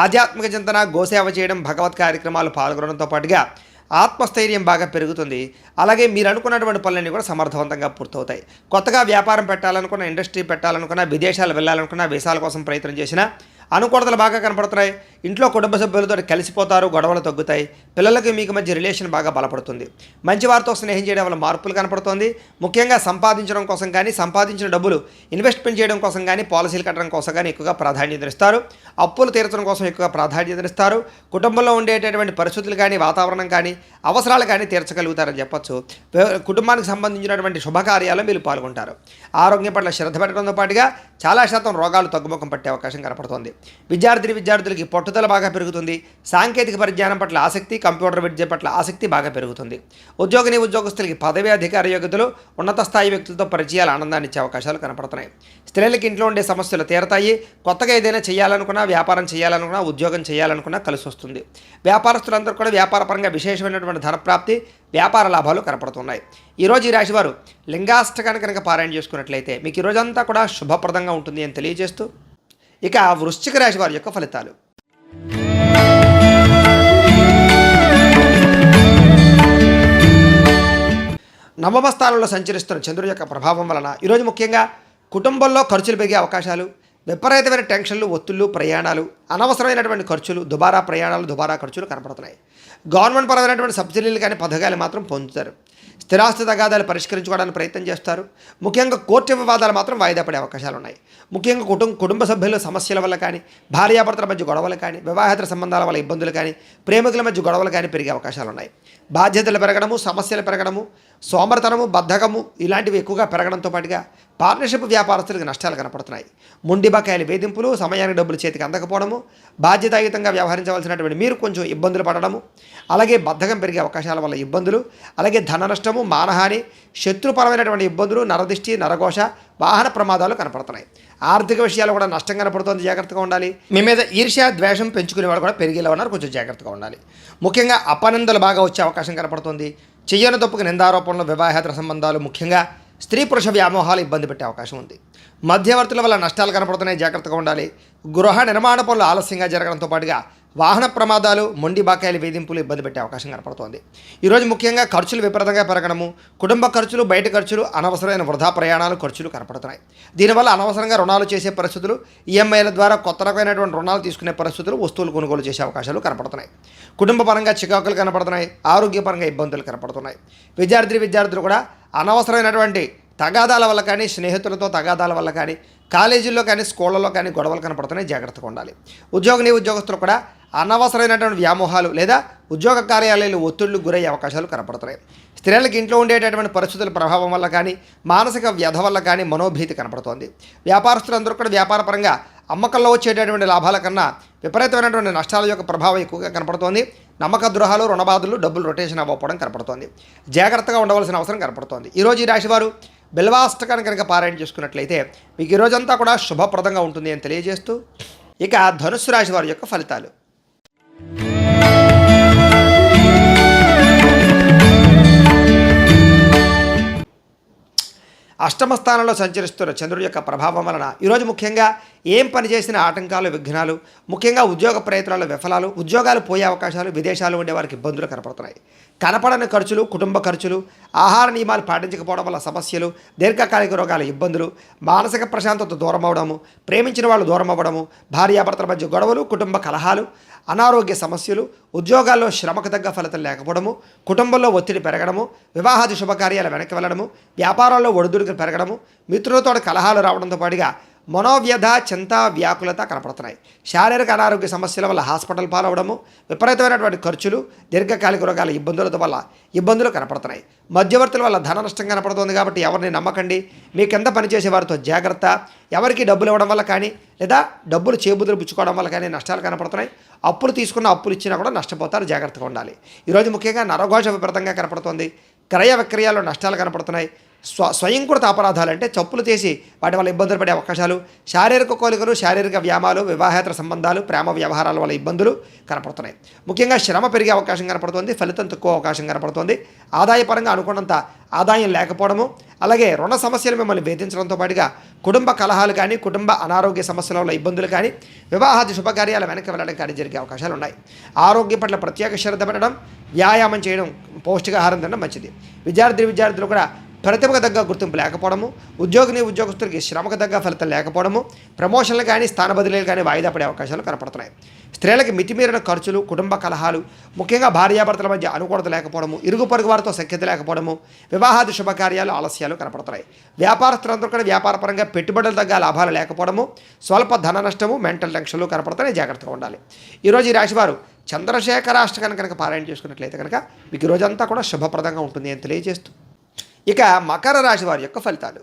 A: ఆధ్యాత్మిక చింతన, గోసేవ చేయడం, భగవత్ కార్యక్రమాలు పాల్గొనడంతో పాటుగా ఆత్మస్థైర్యం బాగా పెరుగుతుంది. అలాగే మీరు అనుకున్నటువంటి పనులన్నీ కూడా సమర్థవంతంగా పూర్తవుతాయి. కొత్తగా వ్యాపారం పెట్టాలనుకున్న, ఇండస్ట్రీ పెట్టాలనుకున్న, విదేశాలు వెళ్ళాలనుకున్న, వీసాల కోసం ప్రయత్నం చేసినా అనుకూలతలు బాగా కనపడుతున్నాయి. ఇంట్లో కుటుంబ సభ్యులతో కలిసిపోతారు, గొడవలు తగ్గుతాయి. పిల్లలకి మీకు మధ్య రిలేషన్ బాగా బలపడుతుంది. మంచి వారితో స్నేహం చేయడం వల్ల మార్పులు కనపడుతుంది. ముఖ్యంగా సంపాదించడం కోసం కానీ, సంపాదించిన డబ్బులు ఇన్వెస్ట్మెంట్ చేయడం కోసం కానీ, పాలసీలు కట్టడం కోసం కానీ ఎక్కువగా ప్రాధాన్యతనిస్తారు. అప్పులు తీర్చడం కోసం ఎక్కువగా ప్రాధాన్యతనిస్తారు. కుటుంబంలో ఉండేటటువంటి పరిస్థితులు కానీ, వాతావరణం కానీ, అవసరాలు కానీ తీర్చగలుగుతారని చెప్పొచ్చు. కుటుంబానికి సంబంధించినటువంటి శుభకార్యాలు మీరు పాల్గొంటారు. ఆరోగ్యం పట్ల శ్రద్ధ పెట్టడంతో పాటుగా చాలా శాతం రోగాలు తగ్గుముఖం పట్టే అవకాశం కనపడుతుంది. విద్యార్థులకి పట్టుదల బాగా పెరుగుతుంది. సాంకేతిక పరిజ్ఞానం పట్ల ఆసక్తి, కంప్యూటర్ విద్య పట్ల ఆసక్తి బాగా పెరుగుతుంది. ఉద్యోగస్తులకి పదవి, అధికార యోగ్యతలు, ఉన్నత స్థాయి వ్యక్తులతో పరిచయాలు ఆనందాన్ని ఇచ్చే అవకాశాలు కనపడుతున్నాయి. స్త్రీలకి ఇంట్లో ఉండే సమస్యలు తీరతాయి. కొత్తగా ఏదైనా చేయాలనుకున్నా, వ్యాపారం చేయాలనుకున్నా, ఉద్యోగం చేయాలనుకున్నా కలిసి వస్తుంది. వ్యాపారస్తులందరూ కూడా వ్యాపారపరంగా విశేషమైనటువంటి ధనప్రాప్తి, వ్యాపార లాభాలు కనపడుతున్నాయి. ఈరోజు ఈ రాశివారు లింగాష్టకాన్ని కనుక పారాయణ చేసుకున్నట్లయితే మీకు ఈరోజంతా కూడా శుభప్రదంగా ఉంటుంది అని తెలియజేస్తూ, ఇక వృశ్చిక రాశి వారి యొక్క ఫలితాలు. నవమ స్థానంలో సంచరిస్తున్న చంద్రుడి యొక్క ప్రభావం వలన ఈరోజు ముఖ్యంగా కుటుంబంలో ఖర్చులు పెరిగే అవకాశాలు, విపరీతమైన టెన్షన్లు, ఒత్తిళ్లు, ప్రయాణాలు, అనవసరమైనటువంటి ఖర్చులు, దుబారా ప్రయాణాలు, దుబారా ఖర్చులు కనపడుతున్నాయి. గవర్నమెంట్ పరమైనటువంటి సబ్సిడీలు కానీ, పథకాలు మాత్రం పొందుతారు. స్థిరాస్తి తగాదాలు పరిష్కరించుకోవడానికి ప్రయత్నం చేస్తారు. ముఖ్యంగా కోర్టు వివాదాలు మాత్రం వాయిదా పడే అవకాశాలు ఉన్నాయి. ముఖ్యంగా కుటుంబ సభ్యుల సమస్యల వల్ల కానీ, భార్యాభర్తల మధ్య గొడవలు కానీ, వివాహేతర సంబంధాల వల్ల ఇబ్బందులు కానీ, ప్రేమికుల మధ్య గొడవలు కానీ పెరిగే అవకాశాలు ఉన్నాయి. బాధ్యతలు పెరగడము, సమస్యలు పెరగడము, సోమరితనము, బద్ధకము ఇలాంటివి ఎక్కువగా పెరగడంతో పాటుగా పార్ట్నర్షిప్ వ్యాపారస్తులకు నష్టాలు కనపడుతున్నాయి. మొండి బకాయిల వేధింపులు, సమయానికి డబ్బులు చేతికి అందకపోవడము, బాధ్యతాయుతంగా వ్యవహరించవలసినటువంటి మీరు కొంచెం ఇబ్బందులు పడడము, అలాగే బద్ధకం పెరిగే అవకాశాల వల్ల ఇబ్బందులు, అలాగే ధన నష్టము, మానహాని, శత్రుపరమైనటువంటి ఇబ్బందులు, నరదిష్టి, నరఘోష, వాహన ప్రమాదాలు కనపడుతున్నాయి. ఆర్థిక విషయాలు కూడా నష్టం కనపడుతుంది, జాగ్రత్తగా ఉండాలి. మీ మీద ఈర్ష్య, ద్వేషం పెంచుకునే వాళ్ళు కూడా పెరిగేలా ఉన్నారు, కొంచెం జాగ్రత్తగా ఉండాలి. ముఖ్యంగా అపనిందలు బాగా వచ్చే అవకాశం కనపడుతుంది. చెయ్యని తప్పుకు నిందారోపణలు, వివాహేతర సంబంధాలు, ముఖ్యంగా స్త్రీ పురుష వ్యామోహాలు ఇబ్బంది పెట్టే అవకాశం ఉంది. మధ్యవర్తుల వల్ల నష్టాలు కనపడుతున్నాయి, జాగ్రత్తగా ఉండాలి. గృహ నిర్మాణ పనులు ఆలస్యంగా జరగడంతో పాటుగా వాహన ప్రమాదాలు, మొండి బాకాయల వేధింపులు ఇబ్బంది పెట్టే అవకాశం కనపడుతోంది. ఈరోజు ముఖ్యంగా ఖర్చులు విపరీతంగా పెరగడము, కుటుంబ ఖర్చులు, బయట ఖర్చులు, అనవసరమైన వృధా ప్రయాణాలు, ఖర్చులు కనపడుతున్నాయి. దీనివల్ల అనవసరంగా రుణాలు చేసే పరిస్థితులు, ఈఎంఐల ద్వారా కొత్త రకమైనటువంటి రుణాలు తీసుకునే పరిస్థితులు, వస్తువులు కొనుగోలు చేసే అవకాశాలు కనపడుతున్నాయి. కుటుంబ పరంగా చికాకులు కనపడుతున్నాయి, ఆరోగ్యపరంగా ఇబ్బందులు కనపడుతున్నాయి. విద్యార్థులు కూడా అనవసరమైనటువంటి తగాదాల వల్ల కానీ, స్నేహితులతో తగాదాల వల్ల కానీ, కాలేజీల్లో కానీ, స్కూళ్ళలో కానీ గొడవలు కనపడుతున్నాయి, జాగ్రత్తగా ఉండాలి. ఉద్యోగస్తులు కూడా అనవసరమైనటువంటి వ్యామోహాలు లేదా ఉద్యోగ కార్యాలయాలు ఒత్తిళ్లు గురయ్యే అవకాశాలు కనపడుతున్నాయి. స్త్రీలకు ఇంట్లో ఉండేటటువంటి పరిస్థితుల ప్రభావం వల్ల కానీ, మానసిక వ్యధ వల్ల కానీ మనోభీతి కనపడుతోంది. వ్యాపారస్తులందరూ కూడా వ్యాపారపరంగా అమ్మకంలో వచ్చేటటువంటి లాభాల కన్నా విపరీతమైనటువంటి నష్టాల యొక్క ప్రభావం ఎక్కువగా కనపడుతోంది. నమ్మక ద్రోహాలు, రుణబాధలు, డబ్బులు రొటేషన్ అవ్వకపోవడం కనపడుతోంది. జాగ్రత్తగా ఉండవలసిన అవసరం కనపడుతోంది. ఈరోజు ఈ రాశివారు బిల్వాష్టకాన్ని కనుక పారాయణ చేసుకున్నట్లయితే మీకు ఈ రోజంతా కూడా శుభప్రదంగా ఉంటుంది అని తెలియజేస్తూ, ఇక ధనుస్సు రాశి వారి యొక్క ఫలితాలు. అష్టమ స్థానంలో సంచరిస్తున్న చంద్రుడి యొక్క ప్రభావం వలన ఈరోజు ముఖ్యంగా ఏం పని చేసిన ఆటంకాలు, విఘ్నాలు, ముఖ్యంగా ఉద్యోగ ప్రయత్నాల విఫలాలు, ఉద్యోగాలు పోయే అవకాశాలు, విదేశాలు ఉండే వారికి ఇబ్బందులు కనపడుతున్నాయి. కనపడని ఖర్చులు, కుటుంబ ఖర్చులు, ఆహార నియమాలు పాటించకపోవడం వల్ల సమస్యలు, దీర్ఘకాలిక రోగాల ఇబ్బందులు, మానసిక ప్రశాంతత దూరం అవడము, ప్రేమించిన వాళ్ళు దూరం అవ్వడము, భార్యాభర్తల మధ్య గొడవలు, కుటుంబ కలహాలు, అనారోగ్య సమస్యలు, ఉద్యోగాల్లో శ్రమకు తగ్గ ఫలితం లేకపోవడము, కుటుంబంలో ఒత్తిడి పెరగడము, వివాహాది శుభకార్యాలు వెనక్కి వెళ్ళడము, వ్యాపారాల్లో ఒడిదుడుకులు పెరగడము, మిత్రులతో కలహాలు రావడంతో పాటుగా మనోవ్యధ, చింత, వ్యాకులత కనపడుతున్నాయి. శారీరక అనారోగ్య సమస్యల వల్ల హాస్పిటల్ పాలవడము, విపరీతమైనటువంటి ఖర్చులు, దీర్ఘకాలిక రోగాల ఇబ్బందుల వల్ల ఇబ్బందులు కనపడుతున్నాయి. మధ్యవర్తుల వల్ల ధన నష్టం కనపడుతుంది. కాబట్టి ఎవరిని నమ్మకండి. మీ కింద పనిచేసే వారితో జాగ్రత్త. ఎవరికి డబ్బులు ఇవ్వడం వల్ల కానీ, లేదా డబ్బులు చేబుదులు పుచ్చుకోవడం వల్ల కానీ నష్టాలు కనపడుతున్నాయి. అప్పులు ఇచ్చినా కూడా నష్టపోతారు, జాగ్రత్తగా ఉండాలి. ఈరోజు ముఖ్యంగా నరఘోష విపరీతంగా కనపడుతోంది. క్రయ విక్రయాల్లో నష్టాలు కనపడుతున్నాయి. స్వయంకృత అపరాధాలు అంటే చప్పులు చేసి వాటి వల్ల ఇబ్బందులు పడే అవకాశాలు, శారీరక కోరికలు, శారీరక వ్యాయామాలు, వివాహేతర సంబంధాలు, ప్రేమ వ్యవహారాల వల్ల ఇబ్బందులు కనపడుతున్నాయి. ముఖ్యంగా శ్రమ పెరిగే అవకాశం కనపడుతుంది, ఫలితం తక్కువ అవకాశం కనపడుతుంది. ఆదాయపరంగా అనుకున్నంత ఆదాయం లేకపోవడము, అలాగే రుణ సమస్యలు మిమ్మల్ని వేధించడంతో పాటుగా కుటుంబ కలహాలు కానీ, కుటుంబ అనారోగ్య సమస్యల వల్ల ఇబ్బందులు కానీ, వివాహాది శుభకార్యాల వెనక్కి వెళ్ళడం కానీ జరిగే అవకాశాలు ఉన్నాయి. ఆరోగ్యం పట్ల ప్రత్యేక శ్రద్ధ పెట్టడం, వ్యాయామం చేయడం, పౌష్టికాహారం తినడం మంచిది. విద్యార్థులు కూడా ప్రతిభకు తగ్గ గుర్తింపు లేకపోవడము, ఉద్యోగస్తులకి శ్రమకు తగ్గ ఫలితం లేకపోవడము, ప్రమోషన్లు కానీ, స్థాన బదిలీలు కానీ వాయిదా పడే అవకాశాలు కనపడుతున్నాయి. స్త్రీలకి మితిమీరిన ఖర్చులు, కుటుంబ కలహాలు, ముఖ్యంగా భార్యాభర్తల మధ్య అనుకూలత లేకపోవడము, ఇరుగు పొరుగు వారితో సఖ్యత లేకపోవడము, వివాహాది శుభకార్యాలు ఆలస్యాలు కనపడుతున్నాయి. వ్యాపారస్తులందరూ కూడా వ్యాపారపరంగా పెట్టుబడులు తగ్గ లాభాలు లేకపోవడము, స్వల్ప ధన నష్టము, మెంటల్ టెన్షన్లు కనపడుతున్నాయి, జాగ్రత్తగా ఉండాలి. ఈరోజు ఈ రాశివారు చంద్రశేఖరాష్టకాన్ని కనుక పారాయణ చేసుకున్నట్లయితే కనుక మీకు ఈ రోజంతా కూడా శుభప్రదంగా ఉంటుంది అని తెలియజేస్తూ, ఇక మకర రాశి వారి యొక్క ఫలితాలు.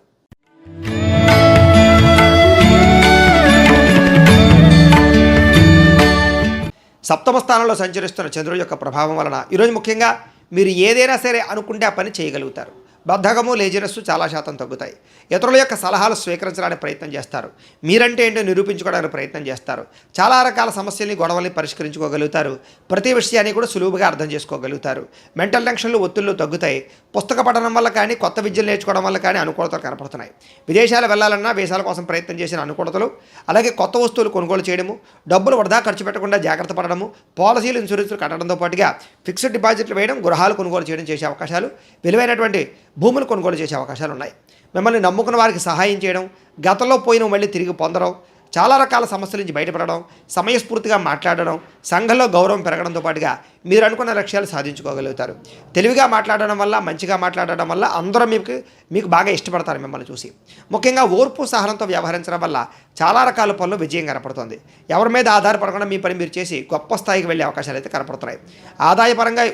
A: సప్తమ స్థానంలో సంచరిస్తున్న చంద్రుడి యొక్క ప్రభావం వలన ఈరోజు ముఖ్యంగా మీరు ఏదైనా సరే అనుకుంటే ఆ పని చేయగలుగుతారు. బద్ధకము, లేజినెస్ చాలా శాతం తగ్గుతాయి. ఇతరుల యొక్క సలహాలు స్వీకరించడానికి ప్రయత్నం చేస్తారు. మీరంటే ఏంటో నిరూపించుకోవడానికి ప్రయత్నం చేస్తారు. చాలా రకాల సమస్యల్ని, గొడవల్ని పరిష్కరించుకోగలుగుతారు. ప్రతి విషయాన్ని కూడా సులువుగా అర్థం చేసుకోగలుగుతారు. మెంటల్ టెన్షన్లు, ఒత్తిళ్లు తగ్గుతాయి. పుస్తక పఠనం వల్ల కానీ, కొత్త విద్యలు నేర్చుకోవడం వల్ల కానీ అనుకూలతలు కనపడుతున్నాయి. విదేశాలు వెళ్ళాలన్నా వీసాల కోసం ప్రయత్నం చేసిన అనుకూలతలు, అలాగే కొత్త వస్తువులు కొనుగోలు చేయడము, డబ్బులు వృధా ఖర్చు పెట్టకుండా జాగ్రత్త పడడము, పాలసీలు, ఇన్సూరెన్స్లు కట్టడంతో పాటుగా ఫిక్స్డ్ డిపాజిట్లు వేయడం, గృహాలు కొనుగోలు చేయడం చేసే అవకాశాలు, విలువైనటువంటి భూములు కొనుగోలు చేసే అవకాశాలు ఉన్నాయి. మిమ్మల్ని నమ్ముకున్న వారికి సహాయం చేయడం, గతంలో పోయిన మళ్ళీ తిరిగి పొందడం, చాలా రకాల సమస్యల నుంచి బయటపడడం, సమయస్ఫూర్తిగా మాట్లాడడం, సంఘంలో గౌరవం పెరగడంతో పాటుగా మీరు అనుకున్న లక్ష్యాలు సాధించుకోగలుగుతారు. తెలివిగా మాట్లాడడం వల్ల, మంచిగా మాట్లాడడం వల్ల అందరూ మీకు బాగా ఇష్టపడతారు మిమ్మల్ని చూసి. ముఖ్యంగా ఓర్పు, సహనంతో వ్యవహరించడం వల్ల చాలా రకాల పనులు విజయం కనపడుతుంది. ఎవరి మీద ఆధారపడకుండా మీ పని మీరు చేసి గొప్ప స్థాయికి వెళ్ళే అవకాశాలు అయితే కనపడుతున్నాయి. ఆదాయపరంగా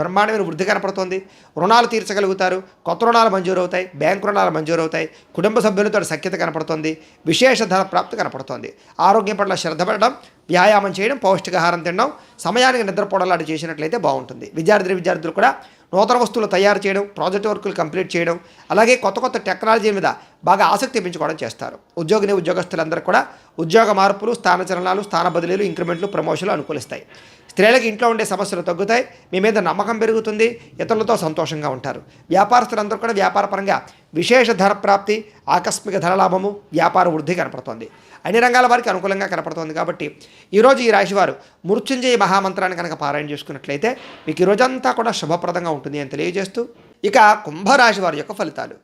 A: బ్రహ్మాండమైన వృద్ధి కనపడుతుంది. రుణాలు తీర్చగలుగుతారు. కొత్త రుణాలు మంజూరు అవుతాయి. బ్యాంకు రుణాలు మంజూరు అవుతాయి. కుటుంబ సభ్యులతో సఖ్యత కనపడుతుంది. విశేష ధన ప్రాప్తి కనపడుతుంది. ఆరోగ్యం పట్ల శ్రద్ధ పెట్టడం, వ్యాయామం చేయడం, పౌష్టికాహారం తినడం, సమయానికి నిద్రపోవడం లాంటి చేసినట్లయితే బాగుంటుంది. విద్యార్థులు కూడా నూతన వస్తువులు తయారు చేయడం, ప్రాజెక్ట్ వర్కులు కంప్లీట్ చేయడం, అలాగే కొత్త టెక్నాలజీ మీద బాగా ఆసక్తి పెంచుకోవడం చేస్తారు. ఉద్యోగస్తులందరూ కూడా ఉద్యోగ మార్పులు, స్థానచలనాలు, స్థాన బదిలీలు, ఇంక్రిమెంట్లు, ప్రమోషన్లు అనుకూలిస్తాయి. స్త్రీలకు ఇంట్లో ఉండే సమస్యలు తగ్గుతాయి. మీ మీద నమ్మకం పెరుగుతుంది. ఇతరులతో సంతోషంగా ఉంటారు. వ్యాపారస్తులందరూ కూడా వ్యాపారపరంగా విశేష ధర ప్రాప్తి, ఆకస్మిక ధనలాభము, వ్యాపార వృద్ధి కనపడుతోంది. అన్ని రంగాల వారికి అనుకూలంగా కనపడుతోంది. కాబట్టి ఈరోజు ఈ రాశివారు మృత్యుంజయ మహామంత్రాన్ని కనుక పారాయణ చేసుకున్నట్లయితే మీకు ఈ రోజంతా కూడా శుభప్రదంగా ఉంటుంది అని తెలియజేస్తూ, ఇక కుంభరాశి వారి యొక్క ఫలితాలు.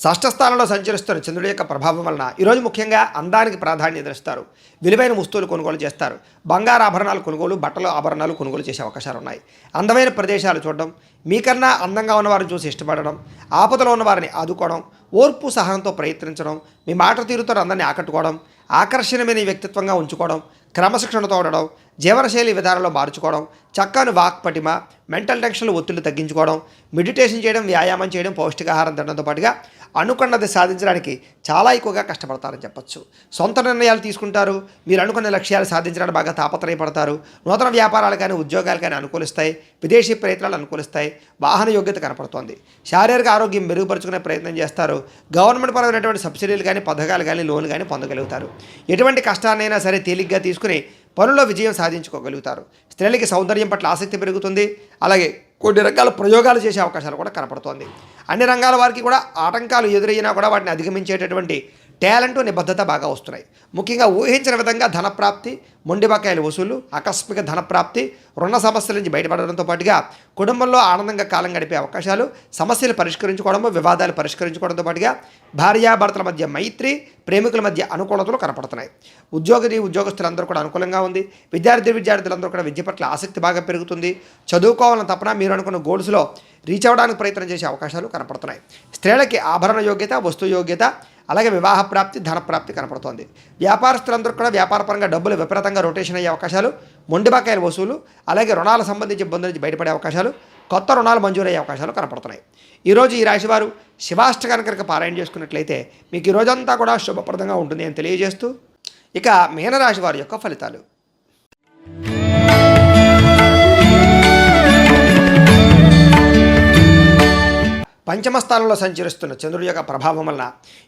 A: షష్ఠ స్థానంలో సంచరిస్తున్న చంద్రుడి యొక్క ప్రభావం వలన ఈరోజు ముఖ్యంగా అందానికి ప్రాధాన్యత ఇస్తారు. విలువైన వస్తువులు కొనుగోలు చేస్తారు. బంగారు ఆభరణాలు కొనుగోలు, బట్టలు ఆభరణాలు కొనుగోలు చేసే అవకాశాలు ఉన్నాయి. అందమైన ప్రదేశాలు చూడడం, మీకన్నా అందంగా ఉన్నవారిని చూసి ఇష్టపడడం, ఆపదలో ఉన్నవారిని ఆదుకోవడం, ఓర్పు సహనంతో ప్రయత్నించడం, మీ మాట తీరుతో అందరినీ ఆకట్టుకోవడం, ఆకర్షణీయమైన వ్యక్తిత్వంగా ఉంచుకోవడం, క్రమశిక్షణతో ఉండడం, జీవనశైలి విధానంలో మార్చుకోవడం, చక్కని వాక్పటిమ, మెంటల్ టెన్షన్లు ఒత్తిళ్లు తగ్గించుకోవడం, మెడిటేషన్ చేయడం, వ్యాయామం చేయడం, పౌష్టికాహారం తినడంతో పాటుగా అనుకున్నది సాధించడానికి చాలా ఎక్కువగా కష్టపడతారని చెప్పొచ్చు. సొంత నిర్ణయాలు తీసుకుంటారు. మీరు అనుకున్న లక్ష్యాలు సాధించడానికి బాగా తాపత్రయపడతారు. నూతన వ్యాపారాలు కానీ ఉద్యోగాలు కానీ అనుకూలిస్తాయి. విదేశీ ప్రయత్నాలు అనుకూలిస్తాయి. వాహన యోగ్యత కనపడుతోంది. శారీరక ఆరోగ్యం మెరుగుపరుచుకునే ప్రయత్నం చేస్తారు. గవర్నమెంట్ పరమైనటువంటి సబ్సిడీలు కానీ, పథకాలు కానీ, లోన్లు కానీ పొందగలుగుతారు. ఎటువంటి కష్టాన్నైనా సరే తేలిగ్గా తీసుకుని పనుల్లో విజయం సాధించుకోగలుగుతారు. స్త్రీలకి సౌందర్యం పట్ల ఆసక్తి పెరుగుతుంది. అలాగే కొన్ని రకాల ప్రయోగాలు చేసే అవకాశాలు కూడా కనపడుతోంది. అన్ని రంగాల వారికి కూడా ఆటంకాలు ఎదురైనా కూడా వాటిని అధిగమించేటటువంటి టాలెంట్, నిబద్ధత బాగా వస్తున్నాయి. ముఖ్యంగా ఊహించిన విధంగా ధనప్రాప్తి, మొండి బకాయిల వసూలు, ఆకస్మిక ధనప్రాప్తి, రుణ సమస్యల నుంచి బయటపడడంతో పాటుగా కుటుంబంలో ఆనందంగా కాలం గడిపే అవకాశాలు, సమస్యలు పరిష్కరించుకోవడము, వివాదాలు పరిష్కరించుకోవడంతో పాటుగా భార్యాభర్తల మధ్య మైత్రి, ప్రేమికుల మధ్య అనుకూలతలు కనపడుతున్నాయి. ఉద్యోగస్తులందరూ కూడా అనుకూలంగా ఉంది. విద్యార్థులందరూ కూడా విద్య పట్ల ఆసక్తి బాగా పెరుగుతుంది. చదువుకోవాలని తపన మీరు అనుకున్న గోల్స్లో రీచ్ అవ్వడానికి ప్రయత్నం చేసే అవకాశాలు కనపడుతున్నాయి. స్త్రీలకి ఆభరణ యోగ్యత, వస్తు యోగ్యత, అలాగే వివాహ ప్రాప్తి, ధనప్రాప్తి కనపడుతోంది. వ్యాపారస్తులందరూ కూడా వ్యాపారపరంగా డబ్బులు విపరీతంగా రొటేషన్ అయ్యే అవకాశాలు, మొండి బకాయిల వసూలు, అలాగే రుణాల సంబంధించి ఇబ్బందుల నుంచి బయటపడే అవకాశాలు, కొత్త రుణాలు మంజూరయ్యే అవకాశాలు కనపడుతున్నాయి. ఈరోజు ఈ రాశివారు శివాష్టకాన్ని కనుక పారాయణ చేసుకున్నట్లయితే మీకు ఈ రోజంతా కూడా శుభప్రదంగా ఉంటుంది అని తెలియజేస్తూ, ఇక మీనరాశి వారి యొక్క ఫలితాలు. పంచమ స్థానంలో సంచరిస్తున్న చంద్రుడి యొక్క ప్రభావం వలన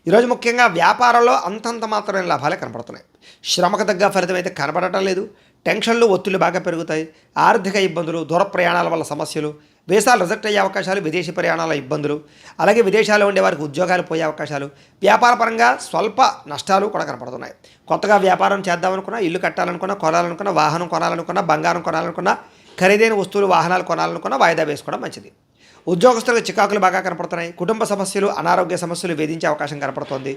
A: ఈరోజు ముఖ్యంగా వ్యాపారంలో అంతంత మాత్రమే లాభాలే కనపడుతున్నాయి. శ్రమకు తగ్గ ఫలితం అయితే కనపడటం లేదు. టెన్షన్లు, ఒత్తిళ్లు బాగా పెరుగుతాయి. ఆర్థిక ఇబ్బందులు, దూర ప్రయాణాల వల్ల సమస్యలు, వీసాలు రిజెక్ట్ అయ్యే అవకాశాలు, విదేశీ ప్రయాణాల ఇబ్బందులు, అలాగే విదేశాల్లో ఉండే వారికి ఉద్యోగాలు పోయే అవకాశాలు, వ్యాపారపరంగా స్వల్ప నష్టాలు కూడా కనపడుతున్నాయి. కొత్తగా వ్యాపారం చేద్దామనుకున్నా, ఇల్లు కట్టాలనుకున్నా, కొనాలనుకున్నా, వాహనం కొనాలనుకున్నా, బంగారం కొనాలనుకున్నా, ఖరీదైన వస్తువులు, వాహనాలు కొనాలనుకున్నా వాయిదా వేసుకోవడం మంచిది. ఉద్యోగస్తులకు చికాకులు బాగా కనపడుతున్నాయి. కుటుంబ సమస్యలు, అనారోగ్య సమస్యలు వేధించే అవకాశం కనపడుతోంది.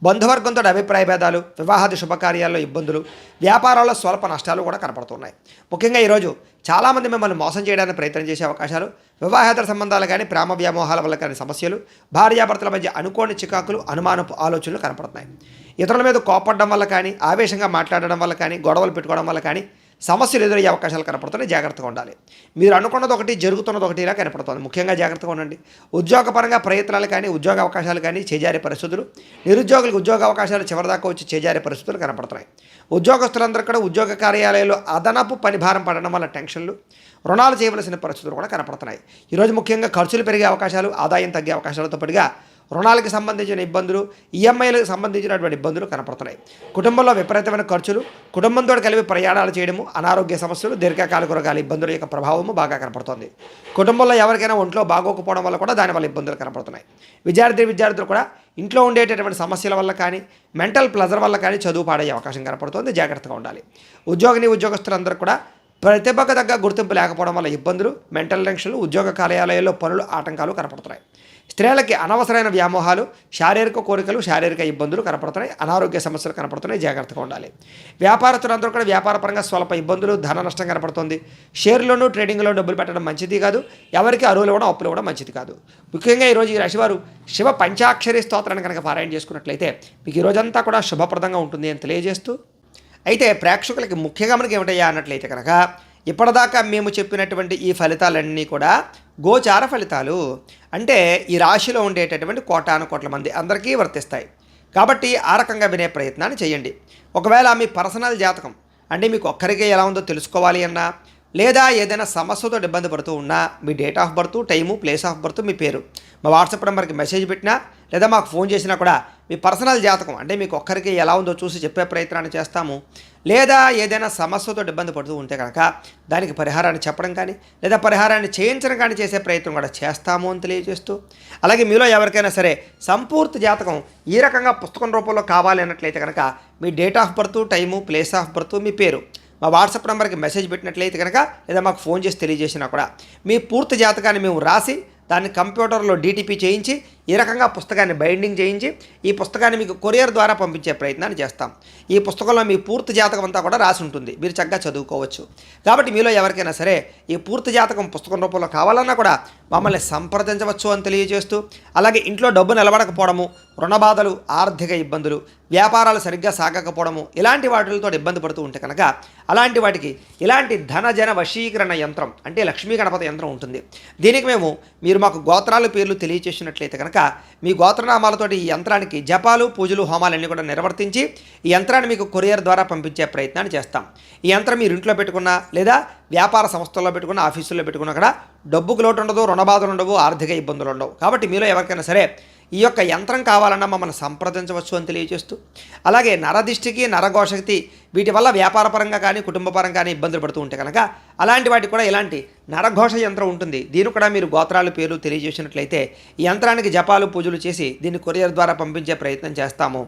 A: బంధువర్గంతో అభిప్రాయ భేదాలు, వివాహాది శుభకార్యాల్లో ఇబ్బందులు, వ్యాపారాల్లో స్వల్ప నష్టాలు కూడా కనపడుతున్నాయి. ముఖ్యంగా ఈరోజు చాలామంది మిమ్మల్ని మోసం చేయడానికి ప్రయత్నం చేసే అవకాశాలు, వివాహేతర సంబంధాలు కానీ, ప్రేమ వ్యామోహాల వల్ల కానీ సమస్యలు, భార్యాభర్తల మధ్య అనుకోని చికాకులు, అనుమానపు ఆలోచనలు కనపడుతున్నాయి. ఇతరుల మీద కోపడడం వల్ల కానీ, ఆవేశంగా మాట్లాడడం వల్ల కానీ, గొడవలు పెట్టుకోవడం వల్ల కానీ సమస్యలు ఎదురయ్యే అవకాశాలు కనపడుతున్నాయి. జాగ్రత్తగా ఉండాలి. మీరు అనుకున్నది ఒకటి, జరుగుతున్నది ఒకటి ఇలా కనపడుతుంది. ముఖ్యంగా జాగ్రత్తగా ఉండండి. ఉద్యోగపరంగా ప్రయత్నాలు కానీ, ఉద్యోగ అవకాశాలు కానీ చేజారే పరిస్థితులు, నిరుద్యోగులకు ఉద్యోగ అవకాశాలు చివరిదాకా వచ్చి చేజారే పరిస్థితులు కనపడుతున్నాయి. ఉద్యోగస్తులందరూ కూడా ఉద్యోగ కార్యాలయాల్లో అదనపు పనిభారం పడడం వల్ల టెన్షన్లు, రుణాలు చేయవలసిన పరిస్థితులు కూడా కనపడుతున్నాయి. ఈరోజు ముఖ్యంగా ఖర్చులు పెరిగే అవకాశాలు, ఆదాయం తగ్గే అవకాశాలతో పాటుగా రుణాలకు సంబంధించిన ఇబ్బందులు, ఈఎంఐలకు సంబంధించినటువంటి ఇబ్బందులు కనపడుతున్నాయి. కుటుంబంలో విపరీతమైన ఖర్చులు, కుటుంబంతో కలిపి ప్రయాణాలు చేయడము, అనారోగ్య సమస్యలు, దీర్ఘకాలిక రోగాల ఇబ్బందుల యొక్క ప్రభావము బాగా కనపడుతుంది. కుటుంబంలో ఎవరికైనా ఒంట్లో బాగోకపోవడం వల్ల కూడా దానివల్ల ఇబ్బందులు కనపడుతున్నాయి. విద్యార్థులు కూడా ఇంట్లో ఉండేటటువంటి సమస్యల వల్ల కానీ, మెంటల్ ప్లెజర్ వల్ల కానీ చదువు పాడయ్యే అవకాశం కనపడుతుంది. జాగ్రత్తగా ఉండాలి. ఉద్యోగస్తులందరూ కూడా ప్రతిభకు తగ్గ గుర్తింపు లేకపోవడం వల్ల ఇబ్బందులు, మెంటల్ టెన్షన్లు, ఉద్యోగ కార్యాలయాల్లో పనులు, ఆటంకాలు కనపడుతున్నాయి. స్త్రీలకి అనవసరమైన వ్యామోహాలు, శారీరక కోరికలు, శారీరక ఇబ్బందులు కనపడుతున్నాయి. అనారోగ్య సమస్యలు కనపడుతున్నాయి. జాగ్రత్తగా ఉండాలి. వ్యాపారస్తులందరూ కూడా వ్యాపారపరంగా స్వల్ప ఇబ్బందులు, ధన నష్టం కనపడుతుంది. షేర్లోనూ, ట్రేడింగ్లో డబ్బులు పెట్టడం మంచిది కాదు. ఎవరికి అరువులు ఇవ్వడం, అప్పులు ఇవ్వడం మంచిది కాదు. ముఖ్యంగా ఈరోజు ఈ రాశివారు శివ పంచాక్షరి స్తోత్రాన్ని కనుక పారాయణ చేసుకున్నట్లయితే మీకు ఈ రోజంతా కూడా శుభప్రదంగా ఉంటుంది అని తెలియజేస్తూ, అయితే ప్రేక్షకులకి ముఖ్యంగా మనకి ఏమిటయ్యా అన్నట్లయితే కనుక ఇప్పటిదాకా మేము చెప్పినటువంటి ఈ ఫలితాలన్నీ కూడా గోచార ఫలితాలు. అంటే ఈ రాశిలో ఉండేటటువంటి కోటాను కోట్ల మంది అందరికీ వర్తిస్తాయి. కాబట్టి ఆ రకంగా వినే ప్రయత్నాన్ని చేయండి. ఒకవేళ మీ పర్సనల్ జాతకం అంటే మీకు ఒక్కరికే ఎలా ఉందో తెలుసుకోవాలి అన్నా, లేదా ఏదైనా సమస్యతో ఇబ్బంది పడుతూ ఉన్నా మీ date of birth, time, place of birth, మీ పేరు మా వాట్సాప్ నెంబర్కి మెసేజ్ పెట్టినా లేదా మాకు ఫోన్ చేసినా కూడా మీ పర్సనల్ జాతకం అంటే మీకు ఒక్కరికి ఎలా ఉందో చూసి చెప్పే ప్రయత్నాన్ని చేస్తాము. లేదా ఏదైనా సమస్యతో ఇబ్బంది పడుతూ ఉంటే కనుక దానికి పరిహారాన్ని చెప్పడం కానీ లేదా పరిహారాన్ని చేయించడం కానీ చేసే ప్రయత్నం కూడా చేస్తాము అని తెలియజేస్తూ, అలాగే మీలో ఎవరికైనా సరే సంపూర్తి జాతకం ఈ రకంగా పుస్తకం రూపంలో కావాలి అన్నట్లయితే కనుక మీ date of birth, time, place of birth, మీ పేరు మా వాట్సాప్ నెంబర్కి మెసేజ్ పెట్టినట్లయితే కనుక లేదా మాకు ఫోన్ చేసి తెలియజేసినా కూడా మీ పూర్తి జాతకాన్ని మేము రాసి దాన్ని కంప్యూటర్లో డీటీపీ చేయించి ఈ రకంగా పుస్తకాన్ని బైండింగ్ చేయించి ఈ పుస్తకాన్ని మీకు కొరియర్ ద్వారా పంపించే ప్రయత్నాన్ని చేస్తాం. ఈ పుస్తకంలో మీ పూర్తి జాతకం అంతా కూడా రాసి ఉంటుంది, మీరు చక్కగా చదువుకోవచ్చు. కాబట్టి మీలో ఎవరికైనా సరే ఈ పూర్తి జాతకం పుస్తకం రూపంలో కావాలన్నా కూడా మమ్మల్ని సంప్రదించవచ్చు అని తెలియజేస్తూ, అలాగే ఇంట్లో డబ్బు నిలబడకపోవడము, రుణబాధలు, ఆర్థిక ఇబ్బందులు, వ్యాపారాలు సరిగ్గా సాగకపోవడము, ఇలాంటి వాటితో ఇబ్బంది పడుతూ ఉంటే కనుక అలాంటి వాటికి ఇలాంటి ధనజన వశీకరణ యంత్రం అంటే లక్ష్మీ గణపతి యంత్రం ఉంటుంది. దీనికి మీరు మాకు గోత్రాల పేర్లు తెలియచేసినట్లయితే కనుక మీ గోత్రనామాలతోటి ఈ యంత్రానికి జపాలు, పూజలు, హోమాలన్నీ కూడా నిర్వర్తించి ఈ యంత్రాన్ని మీకు కొరియర్ ద్వారా పంపించే ప్రయత్నాన్ని చేస్తాం. ఈ యంత్రం మీరు ఇంట్లో పెట్టుకున్నా లేదా వ్యాపార సంస్థల్లో పెట్టుకున్న, ఆఫీసుల్లో పెట్టుకున్నా కూడా డబ్బుకు లోటు ఉండదు, రుణబాధలు ఉండవు, ఆర్థిక ఇబ్బందులు ఉండవు. కాబట్టి మీలో ఎవరికైనా సరే ఈ యొక్క యంత్రం కావాలన్నా మమ్మల్ని సంప్రదించవచ్చు అని తెలియజేస్తూ, అలాగే నరదిష్టికి, నరఘోషకి వీటి వల్ల వ్యాపారపరంగా కానీ కుటుంబపరంగా కానీ ఇబ్బందులు పడుతూ ఉంటే కనుక అలాంటి వాటికి కూడా ఇలాంటి నరఘోష యంత్రం ఉంటుంది. దీన్ని కూడా మీరు గోత్రాల పేర్లు తెలియజేసినట్లయితే ఈ యంత్రానికి జపాలు, పూజలు చేసి దీన్ని కొరియర్ ద్వారా పంపించే ప్రయత్నం చేస్తాము.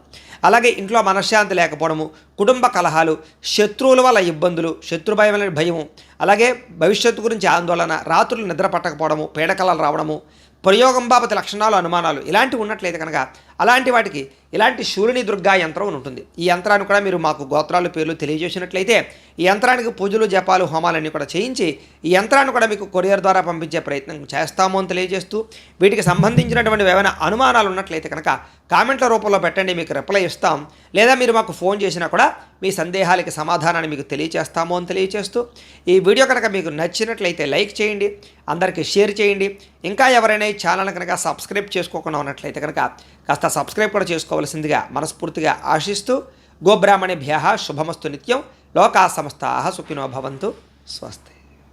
A: అలాగే ఇంట్లో మనశ్శాంతి లేకపోవడము, కుటుంబ కలహాలు, శత్రువుల వల్ల ఇబ్బందులు, శత్రుభయం అనే భయము, అలాగే భవిష్యత్తు గురించి ఆందోళన, రాత్రులు నిద్ర పట్టకపోవడము, పీడకలలు రావడము, ప్రయోగం బాబతి లక్షణాలు, అనుమానాలు ఇలాంటివి ఉన్నట్లయితే కనుక అలాంటి వాటికి ఇలాంటి శూలిని దుర్గా యంత్రం ఉంటుంది. ఈ యంత్రాన్ని కూడా మీరు మాకు గోత్రాల పేర్లు తెలియజేసినట్లయితే ఈ యంత్రానికి పూజలు, జపాలు, హోమాలన్నీ కూడా చేయించి ఈ యంత్రాన్ని కూడా మీకు కొరియర్ ద్వారా పంపించే ప్రయత్నం చేస్తాము అని తెలియజేస్తూ, వీటికి సంబంధించినటువంటి ఏమైనా అనుమానాలు ఉన్నట్లయితే కనుక కామెంట్ల రూపంలో పెట్టండి, మీకు రిప్లై ఇస్తాం. లేదా మీరు మాకు ఫోన్ చేసినా కూడా మీ సందేహాలకి సమాధానాన్ని మీకు తెలియజేస్తాము అని తెలియజేస్తూ, ఈ వీడియో కనుక మీకు నచ్చినట్లయితే లైక్ చేయండి, అందరికీ షేర్ చేయండి. ఇంకా ఎవరైనా ఈ ఛానల్ కనుక సబ్స్క్రైబ్ చేసుకోకుండా ఉన్నట్లయితే కనుక కాస్త సబ్స్క్రైబ్ కూడా చేసుకోవాల్సిందిగా మనస్ఫూర్తిగా ఆశిస్తూ, గోబ్రాహ్మణేభ్యః శుభమస్తు నిత్యం, లోకా సమస్తాః సుఖినో భవంతు. స్వస్తి.